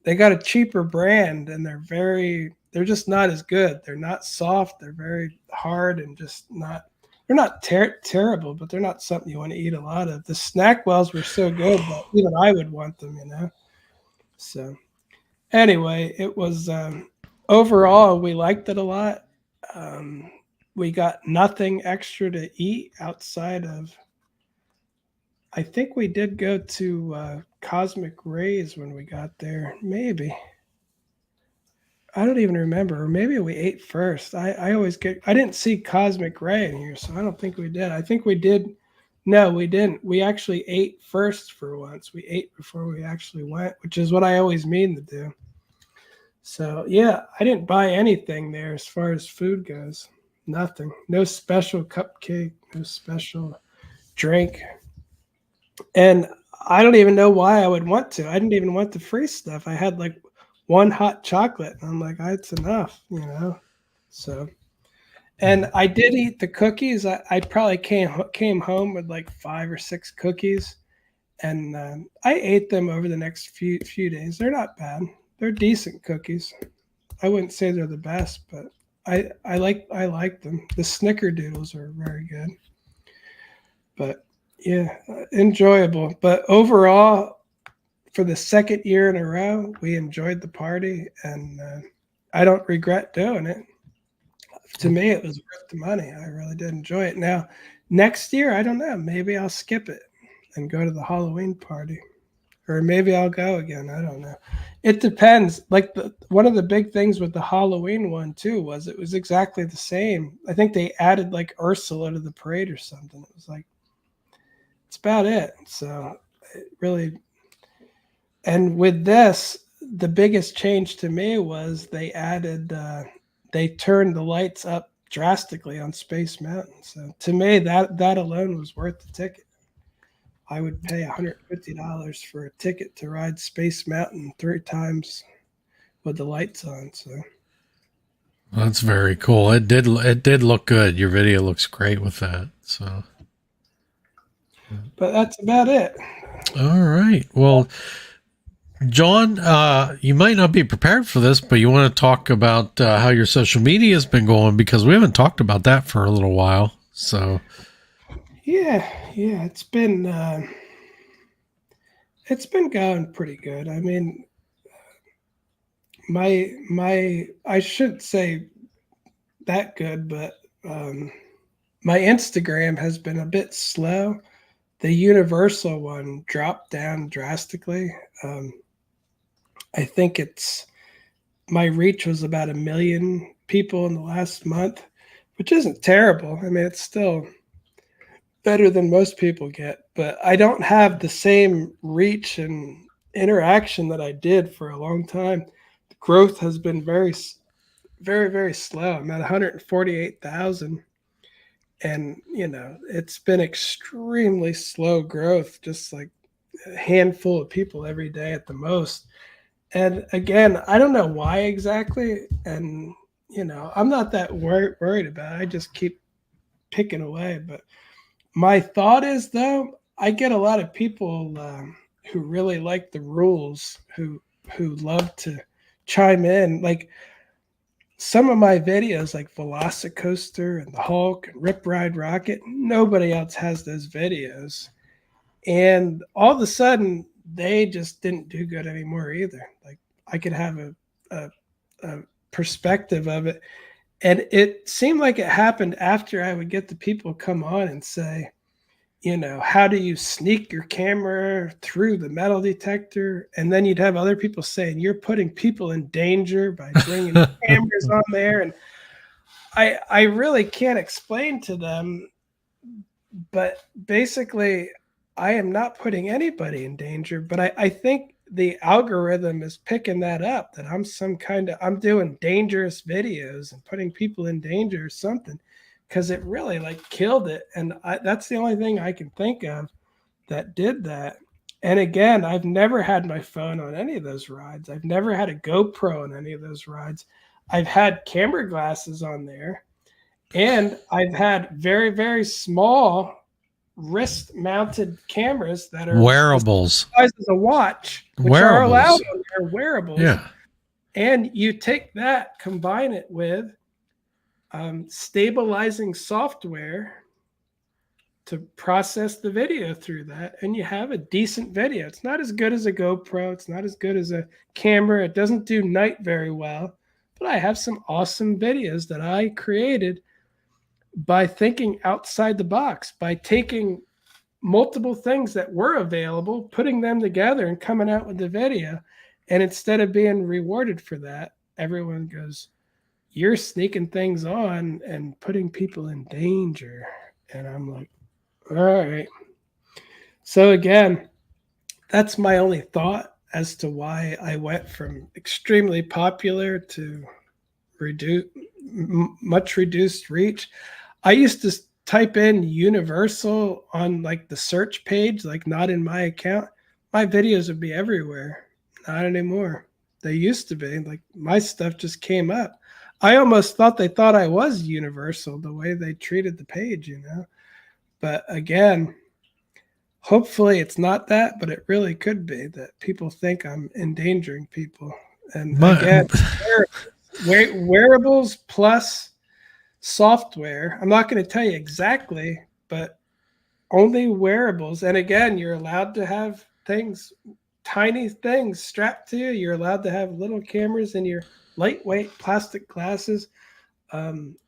They got a cheaper brand, and they're just not as good. They're not soft. They're very hard and just not. They're not terrible, but they're not something you want to eat a lot of. The Snackwells were so good that even I would want them. So anyway, it was overall we liked it a lot. Um, we got nothing extra to eat outside of. I think we did go to Cosmic Rays when we got there. Maybe I don't even remember. Or maybe we ate first. I always get. I didn't see Cosmic Ray in here, so I don't think we did. I think we did. No, we didn't. We actually ate first for once. We ate before we actually went, which is what I always mean to do. So yeah, I didn't buy anything there as far as food goes. Nothing. No special cupcake. No special drink. And I don't even know why I would want to. I didn't even want the free stuff. I had like one hot chocolate, and I'm like, it's enough. So, and I did eat the cookies. I probably came home with like 5 or 6 cookies, and I ate them over the next few days. They're not bad. They're decent cookies. I wouldn't say they're the best, but I like them. The snickerdoodles are very good. But yeah, enjoyable. But overall, for the second year in a row, we enjoyed the party, and I don't regret doing it. To me, it was worth the money. I really did enjoy it. Now, next year, I don't know. Maybe I'll skip it and go to the Halloween party, or maybe I'll go again. I don't know. It depends. Like one of the big things with the Halloween one too was it was exactly the same. I think they added like Ursula to the parade or something. It was like it's about it. So it really. And with this, the biggest change to me was they turned the lights up drastically on Space Mountain. So to me, that alone was worth the ticket. I would pay $150 for a ticket to ride Space Mountain 3 times with the lights on. So that's very cool. It did look good. Your video looks great with that. So, but that's about it. All right. Well, John, you might not be prepared for this, but you want to talk about how your social media has been going, because we haven't talked about that for a little while. So, yeah, it's been going pretty good. I mean, my I shouldn't say that good, but my Instagram has been a bit slow. The Universal one dropped down drastically. I think my reach was about 1 million people in the last month, which isn't terrible. I mean, it's still better than most people get, but I don't have the same reach and interaction that I did for a long time. The growth has been very, very, very slow. I'm at 148,000, and it's been extremely slow growth, just like a handful of people every day at the most. And again, I don't know why exactly. And, I'm not that worried about it. I just keep picking away. But my thought is, though, I get a lot of people who really like the rules, who love to chime in. Like some of my videos, like Velocicoaster and the Hulk and Rip Ride Rocket, nobody else has those videos. And all of a sudden, they just didn't do good anymore either. Like I could have a perspective of it, and it seemed like it happened after I would get the people come on and say, how do you sneak your camera through the metal detector? And then you'd have other people saying you're putting people in danger by bringing cameras on there, and I really can't explain to them, but basically I am not putting anybody in danger, but I think the algorithm is picking that up, that I'm doing dangerous videos and putting people in danger or something, because it really like killed it. And that's the only thing I can think of that did that. And again, I've never had my phone on any of those rides. I've never had a GoPro on any of those rides. I've had camera glasses on there, and I've had very, very small wrist mounted cameras that are the Wearables. size of a watch, which are allowed Wearables. on their wearables. Yeah. And you take that, combine it with stabilizing software to process the video through that, and you have a decent video. It's not as good as a GoPro. It's not as good as a camera. It doesn't do night very well, but I have some awesome videos that I created by thinking outside the box, by taking multiple things that were available, putting them together and coming out with the video. And instead of being rewarded for that, everyone goes, "You're sneaking things on and putting people in danger." And I'm like, all right. So again, that's my only thought as to why I went from extremely popular to much reduced reach. I used to type in Universal on like the search page, like not in my account. My videos would be everywhere. Not anymore. They used to be. Like my stuff just came up. I almost thought they thought I was Universal the way they treated the page, you know. But again, hopefully it's not that, but it really could be that people think I'm endangering people. And again, wearables plus software. I'm not going to tell you exactly, but only wearables. And again, you're allowed to have things, tiny things strapped to you. You're allowed to have little cameras in your lightweight plastic glasses.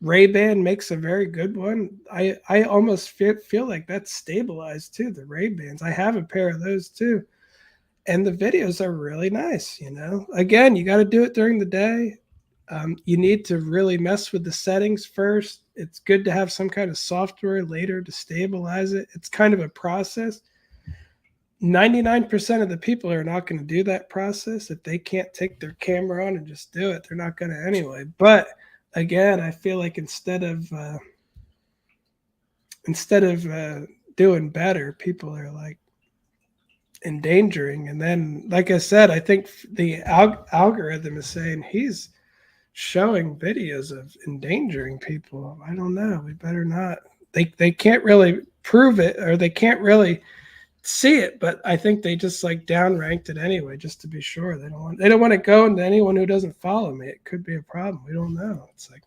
Ray-Ban makes a very good one. I almost feel like that's stabilized too, the Ray-Bans. I have a pair of those too. And the videos are really nice, you know. Again, you got to do it during the day. You need to really mess with the settings first. It's good to have some kind of software later to stabilize it. It's kind of a process. 99% of the people are not going to do that process. If they can't take their camera on and just do it, they're not going to anyway. But again, I feel like instead of doing better, people are like endangering. And then, like I said, I think the algorithm is saying he's showing videos of endangering people. I don't know. We better not. They can't really prove it, or they can't really see it, but I think they just like downranked it anyway, just to be sure. They don't want to go into anyone who doesn't follow me. It could be a problem. We don't know. It's like,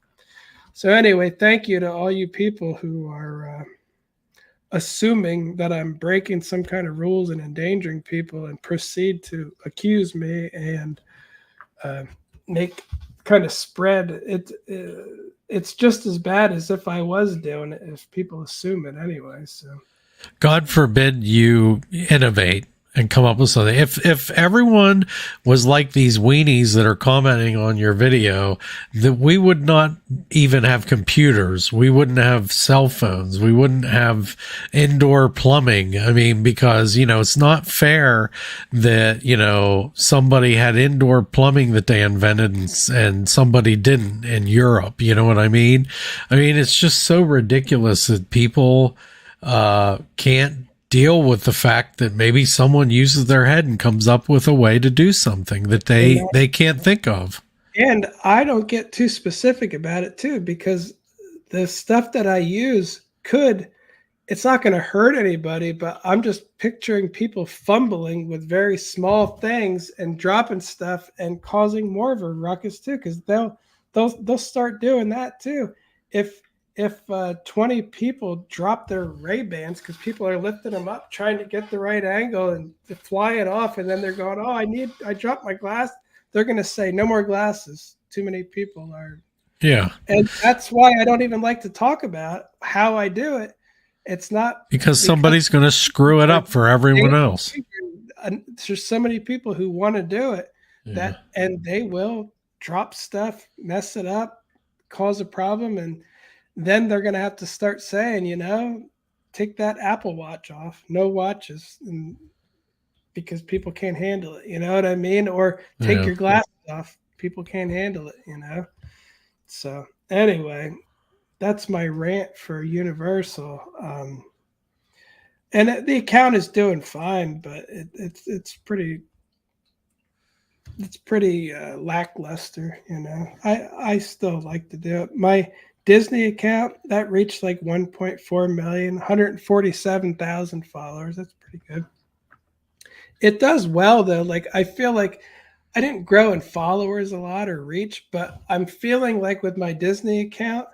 so anyway, thank you to all you people who are assuming that I'm breaking some kind of rules and endangering people, and proceed to accuse me and make kind of spread it. It's just as bad as if I was doing it, if people assume it anyway. So God forbid you innovate and come up with something. If everyone was like these weenies that are commenting on your video, that we would not even have computers. We wouldn't have cell phones. We wouldn't have indoor plumbing. I mean, because, you know, it's not fair that, you know, somebody had indoor plumbing that they invented and somebody didn't in Europe. You know what I mean? I mean, it's just so ridiculous that people can't deal with the fact that maybe someone uses their head and comes up with a way to do something that they can't think of. And I don't get too specific about it too, because the stuff that I use it's not going to hurt anybody, but I'm just picturing people fumbling with very small things and dropping stuff and causing more of a ruckus too, because they'll start doing that too. If 20 people drop their Ray-Bans because people are lifting them up, trying to get the right angle and flying off, and then they're going, "Oh, I dropped my glass." They're going to say, "No more glasses." Too many people are. Yeah. And that's why I don't even like to talk about how I do it. It's not because somebody's going to screw it up for everyone else. There's so many people who want to do it and they will drop stuff, mess it up, cause a problem, and then they're going to have to start saying, you know, take that Apple Watch off, no watches. And because people can't handle it. You know what I mean? Or take Yeah. your glasses off. People can't handle it, you know? So, anyway, that's my rant for Universal. And the account is doing fine, but it's pretty lackluster. You know, I still like to do it. My Disney account that reached like 1.4 million, 147,000 followers. That's pretty good. It does well though. Like I feel like I didn't grow in followers a lot or reach, but I'm feeling like with my Disney account,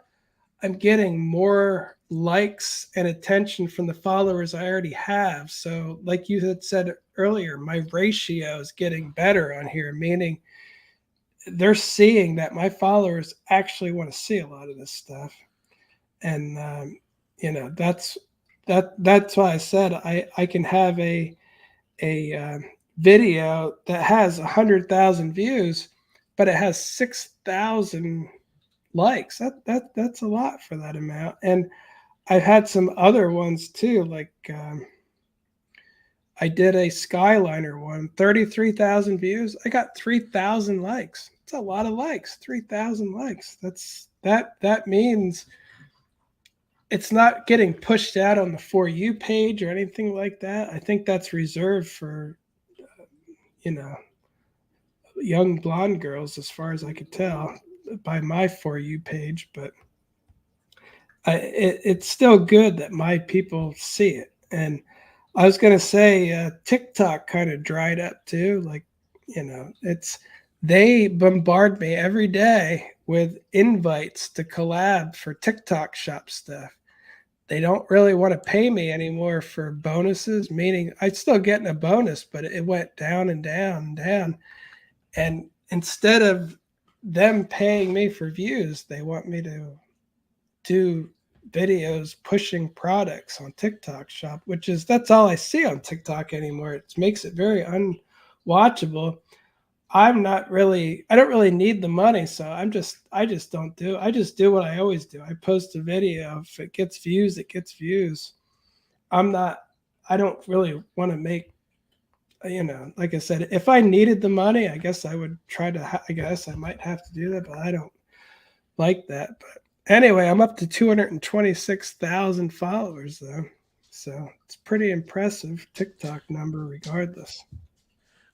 I'm getting more likes and attention from the followers I already have. So, like you had said earlier, my ratio is getting better on here, meaning they're seeing that my followers actually want to see a lot of this stuff. And you know, that's why I said I can have a video that has 100,000 views, but it has 6,000 likes. That's a lot for that amount. And I've had some other ones too, like I did a Skyliner one, 33,000 views. I got 3,000 likes. It's a lot of likes. 3,000 likes. That means it's not getting pushed out on the For You page or anything like that. I think that's reserved for you know young blonde girls, as far as I could tell by my For You page. But it's still good that my people see it. And I was going to say TikTok kind of dried up too. Like, you know, they bombard me every day with invites to collab for TikTok shop stuff. They don't really want to pay me anymore for bonuses, meaning I'm still getting a bonus, but it went down and down and down. And instead of them paying me for views, they want me to do videos pushing products on TikTok shop, that's all I see on TikTok anymore. It makes it very unwatchable. I don't really need the money, so I just don't do. I just do what I always do. I post a video. If it gets views, it gets views. I don't really want to make, you know, like I said, if I needed the money, I guess I would try to, I guess I might have to do that, but I don't like that. But anyway, I'm up to 226,000 followers though. So it's pretty impressive TikTok number regardless.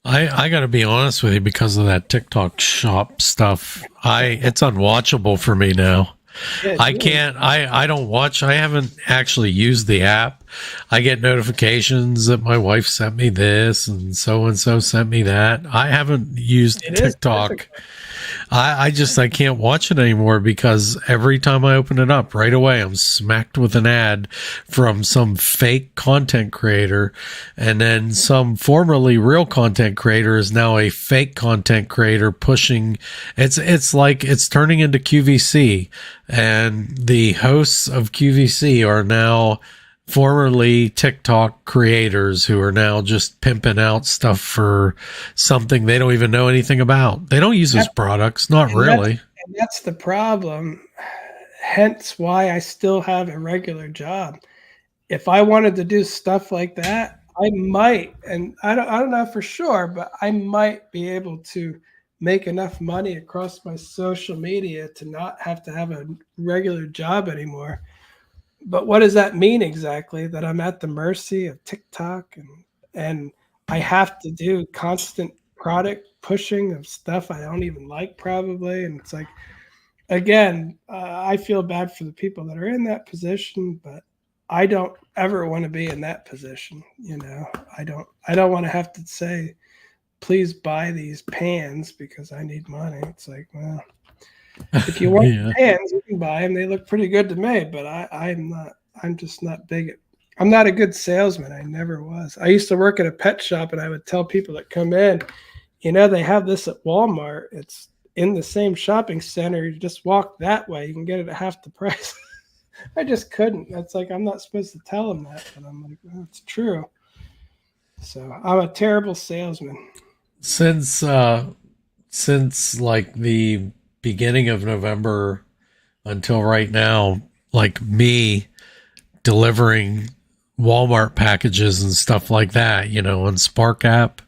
I got to be honest with you, because of that TikTok shop stuff. It's unwatchable for me now. Yeah, I can't, I don't watch. I haven't actually used the app. I get notifications that my wife sent me this and so sent me that. I haven't used TikTok. I can't watch it anymore, because every time I open it up, right away I'm smacked with an ad from some fake content creator, and then some formerly real content creator is now a fake content creator pushing. It's like it's turning into QVC, and the hosts of QVC are now formerly TikTok creators who are now just pimping out stuff for something they don't even know anything about. They don't use those products, not really. That's the problem. Hence why I still have a regular job. If I wanted to do stuff like that, I might, and I don't know for sure, but I might be able to make enough money across my social media to not have to have a regular job anymore. But what does that mean exactly? That I'm at the mercy of TikTok and I have to do constant product pushing of stuff I don't even like probably. And it's like, again, I feel bad for the people that are in that position, but I don't ever want to be in that position. You know, I don't want to have to say, please buy these pans because I need money. It's like, well, if you want Yeah. pans, you can buy them. They look pretty good to me, but I'm just not big at, I'm not a good salesman. I never was. I used to work at a pet shop, and I would tell people that come in, you know, they have this at Walmart. It's in the same shopping center. You just walk that way. You can get it at half the price. I just couldn't. That's like, I'm not supposed to tell them that, but I'm like, well, it's true. So I'm a terrible salesman. Since like the beginning of November until right now, like me delivering Walmart packages and stuff like that, on Spark app,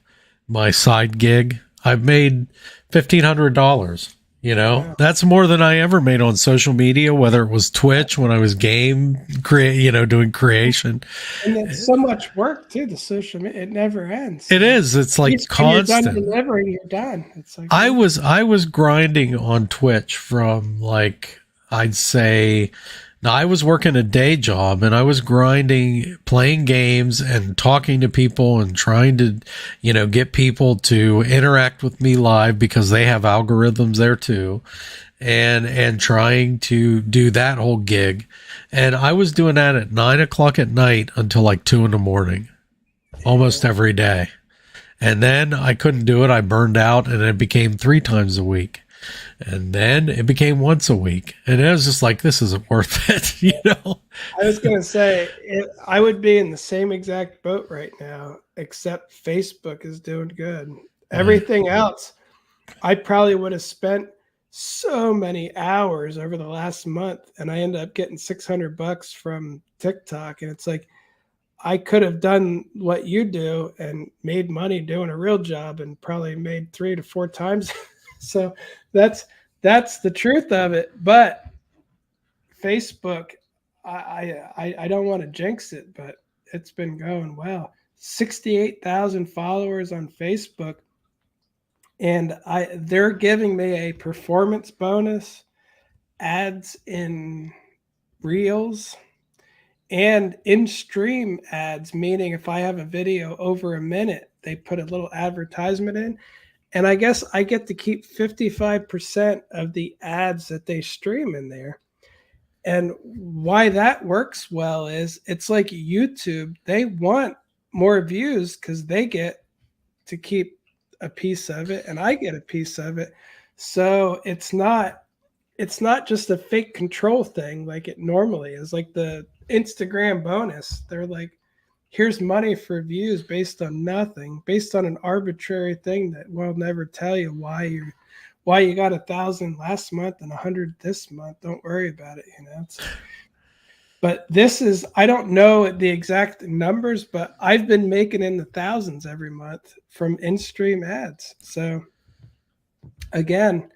my side gig. I've made $1,500. Wow. That's more than I ever made on social media, whether it was Twitch when I was doing creation. And it's so much work too, the social media. It never ends. It is. It's like When you're done constant. delivering, you're done. It's like I was grinding on Twitch from like I'd say now I was working a day job and I was grinding playing games and talking to people and trying to get people to interact with me live because they have algorithms there too, and trying to do that whole gig, and I was doing that at 9 o'clock at night until like 2 in the morning almost every day. And then I couldn't do it. I burned out and it became 3 times a week. And then it became once a week. And it was just like, this isn't worth it, I was going to say, I would be in the same exact boat right now, except Facebook is doing good. Everything else, I probably would have spent so many hours over the last month, and I ended up getting $600 from TikTok. And it's like, I could have done what you do and made money doing a real job and probably made 3 to 4 times. So that's the truth of it. But Facebook, I don't want to jinx it, but it's been going well. 68,000 followers on Facebook, and they're giving me a performance bonus, ads in Reels, and in-stream ads, meaning if I have a video over a minute, they put a little advertisement in. And I guess I get to keep 55% of the ads that they stream in there. And why that works well is it's like YouTube. They want more views because they get to keep a piece of it and I get a piece of it. So it's not just a fake control thing like it normally is. Like the Instagram bonus, they're like, here's money for views based on nothing, based on an arbitrary thing that will never tell you why you got 1,000 last month and 100 this month. Don't worry about it, But this is, I don't know the exact numbers, but I've been making in the thousands every month from in-stream ads. So again,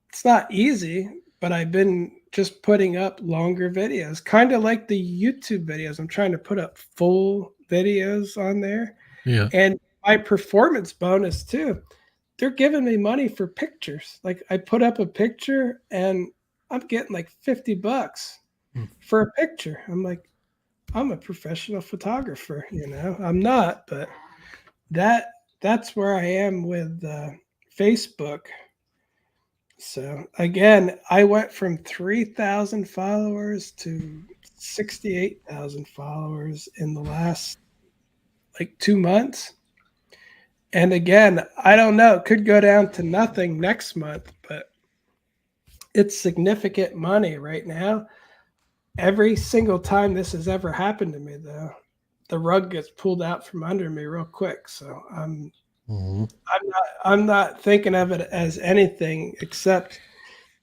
it's not easy, but I've been just putting up longer videos, kind of like the YouTube videos. I'm trying to put up full videos on there. Yeah. And my performance bonus too, they're giving me money for pictures. Like I put up a picture and I'm getting like $50 for a picture. I'm like, I'm a professional photographer, I'm not, but that's where I am with Facebook. So again, I went from 3,000 followers to 68,000 followers in the last like 2 months. And again, I don't know, it could go down to nothing next month, but it's significant money right now. Every single time this has ever happened to me, though, the rug gets pulled out from under me real quick. So I'm not thinking of it as anything except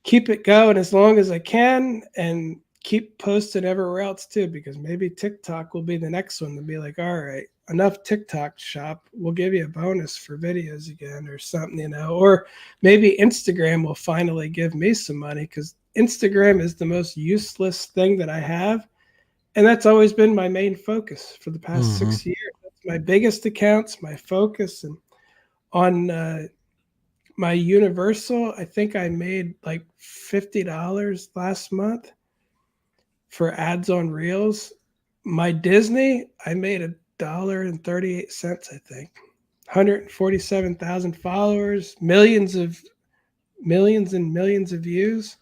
keep it going as long as I can and keep posting everywhere else too, because maybe TikTok will be the next one to be like, all right, enough TikTok shop. We'll give you a bonus for videos again or something, or maybe Instagram will finally give me some money because Instagram is the most useless thing that I have. And that's always been my main focus for the past 6 years. That's my biggest accounts, my focus. And on my Universal, I think I made like $50 last month for ads on Reels. My Disney, I made $1.38, I think. 147,000 followers, millions and millions of views.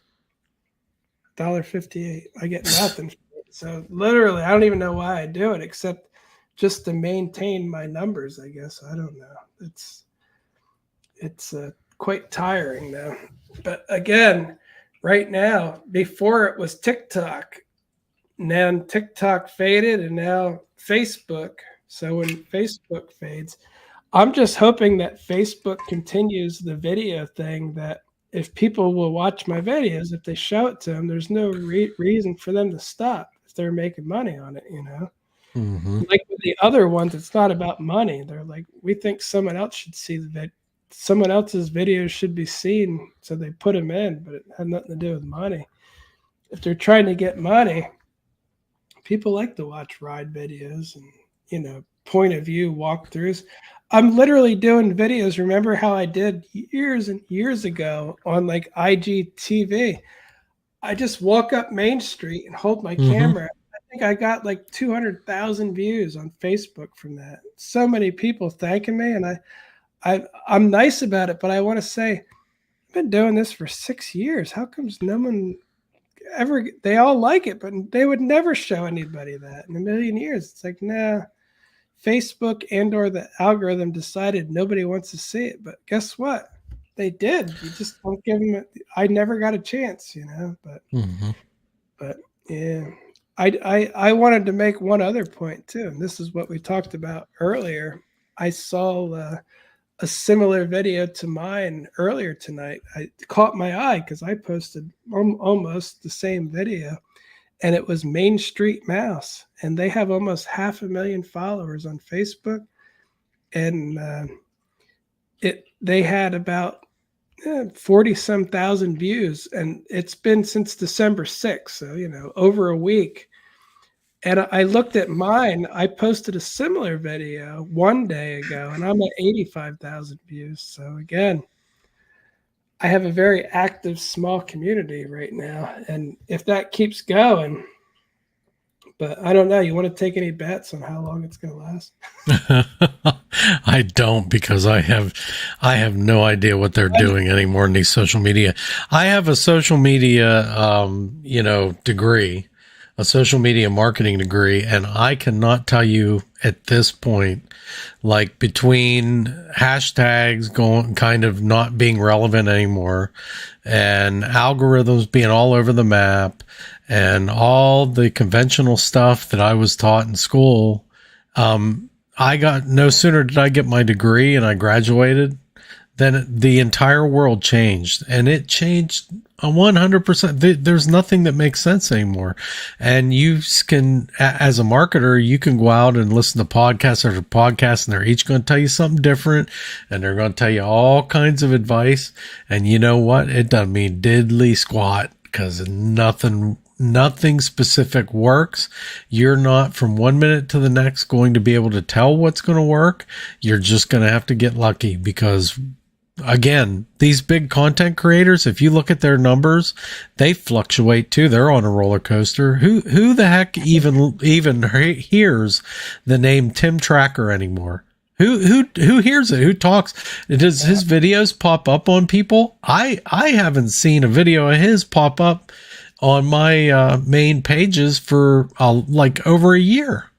$1.58. I get nothing. So literally, I don't even know why I do it except just to maintain my numbers, I guess. I don't know. It's quite tiring now. But again, right now, before it was TikTok, now TikTok faded and now Facebook. So when Facebook fades, I'm just hoping that Facebook continues the video thing, that if people will watch my videos, if they show it to them, there's no reason for them to stop if they're making money on it, Mm-hmm. Like with the other ones, it's not about money. They're like, we think someone else should see someone else's videos should be seen, so they put them in, but it had nothing to do with money. If they're trying to get money, people like to watch ride videos and, point of view walkthroughs. I'm literally doing videos. Remember how I did years and years ago on like IGTV? I just walk up Main Street and hold my Mm-hmm. camera. I think I got like 200,000 views on Facebook from that. So many people thanking me, and I'm nice about it, but I want to say I've been doing this for 6 years. How comes no one ever? They all like it, but they would never show anybody that in a million years. It's like, nah. Facebook and/or the algorithm decided nobody wants to see it, but guess what? They did. You just don't give them. I never got a chance, But Mm-hmm. but yeah, I wanted to make one other point too, and this is what we talked about earlier. I saw a similar video to mine earlier tonight. I caught my eye because I posted almost the same video, and it was Main Street Mouse, and they have almost 500,000 followers on Facebook, and they had about 40 some thousand views, and it's been since December 6th, so over a week. And I looked at mine. I posted a similar video one day ago, and I'm at 85,000 views. So again, I have a very active small community right now, and if that keeps going, but I don't know. You want to take any bets on how long it's going to last? I don't, because I have no idea what they're doing anymore in these social media. I have a social media, degree, a social media marketing degree, and I cannot tell you at this point, like between hashtags going kind of not being relevant anymore and algorithms being all over the map and all the conventional stuff that I was taught in school, I got no sooner did I get my degree and I graduated, then the entire world changed, and it changed 100%. There's nothing that makes sense anymore. And you can, as a marketer, you can go out and listen to podcasts after podcasts, and they're each going to tell you something different, and they're going to tell you all kinds of advice. And you know what? It doesn't mean diddly squat, because nothing specific works. You're not from 1 minute to the next going to be able to tell what's going to work. You're just going to have to get lucky, because again, these big content creators, if you look at their numbers, they fluctuate too. They're on a roller coaster. Who the heck even hears the name Tim Tracker anymore? Who hears it? Who talks? Does his videos pop up on people? I haven't seen a video of his pop up on my main pages for like over a year.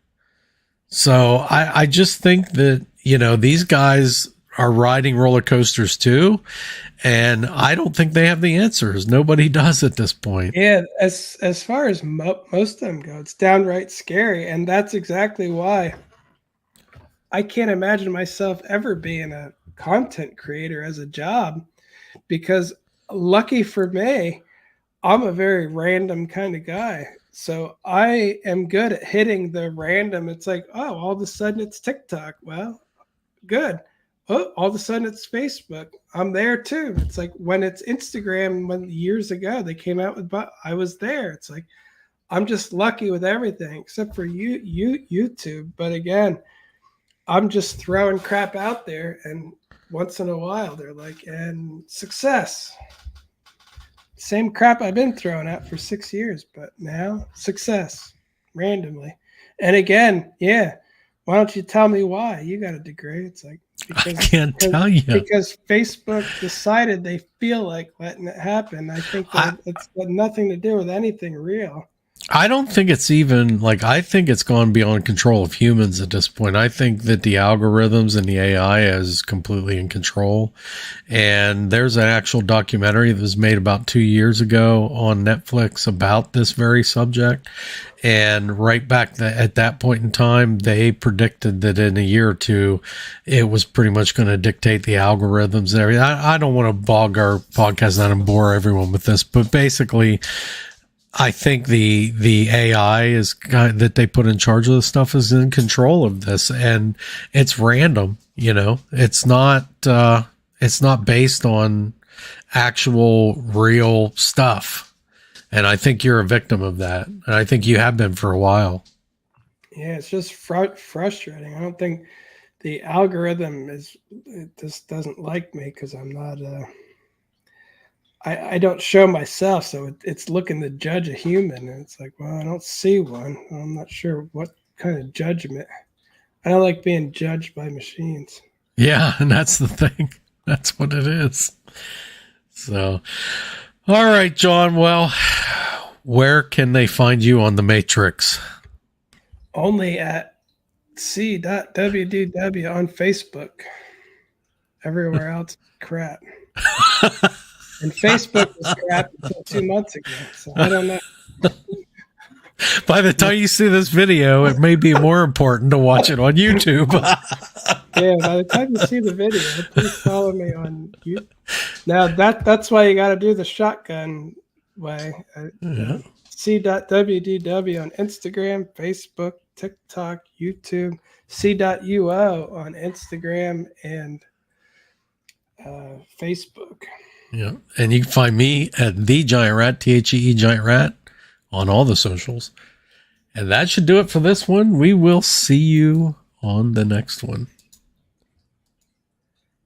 So I just think that, these guys are riding roller coasters too, and I don't think they have the answers. Nobody does at this point. Yeah, as far as most of them go, it's downright scary, and that's exactly why I can't imagine myself ever being a content creator as a job, because lucky for me, I'm a very random kind of guy. So I am good at hitting the random. It's like, oh, all of a sudden it's TikTok. Well, good. Oh, all of a sudden it's Facebook. I'm there too. It's like when it's Instagram, when years ago they came out with, but I was there. It's like, I'm just lucky with everything except for YouTube. But again, I'm just throwing crap out there, and once in a while they're like, and success. Same crap I've been throwing out for 6 years, but now success randomly. And again, yeah, why don't you tell me why? You got a degree. It's like, I can't tell you. Because Facebook decided they feel like letting it happen. I think that it's got nothing to do with anything real. I don't think it's even like, I think it's gone beyond control of humans at this point. I think that the algorithms and the AI is completely in control. And there's an actual documentary that was made about 2 years ago on Netflix about this very subject. And right back at that point in time, they predicted that in a year or two, it was pretty much going to dictate the algorithms and everything. I don't want to bog our podcast down and bore everyone with this, but basically, I think the AI is that they put in charge of this stuff is in control of this, and it's random. It's not based on actual real stuff. And I think you're a victim of that, and I think you have been for a while. Yeah, it's just frustrating. I don't think the algorithm it just doesn't like me because I'm not I don't show myself, so it's looking to judge a human, and it's like, well, I don't see one. I'm not sure what kind of judgment. I don't like being judged by machines. Yeah, and that's the thing. That's what it is. So, all right, John. Well, where can they find you on the Matrix? Only at SeeWDW on Facebook. Everywhere else, crap. And Facebook was crap until 2 months ago, so I don't know. By the time you see this video, it may be more important to watch it on YouTube. Yeah, by the time you see the video, please follow me on YouTube. Now that's why you got to do the shotgun way. Yeah. SeeWDW on Instagram, Facebook, TikTok, YouTube. SeeUO on Instagram and Facebook. Yeah. And you can find me at The Giant Rat, THEE Giant Rat, on all the socials. And that should do it for this one. We will see you on the next one.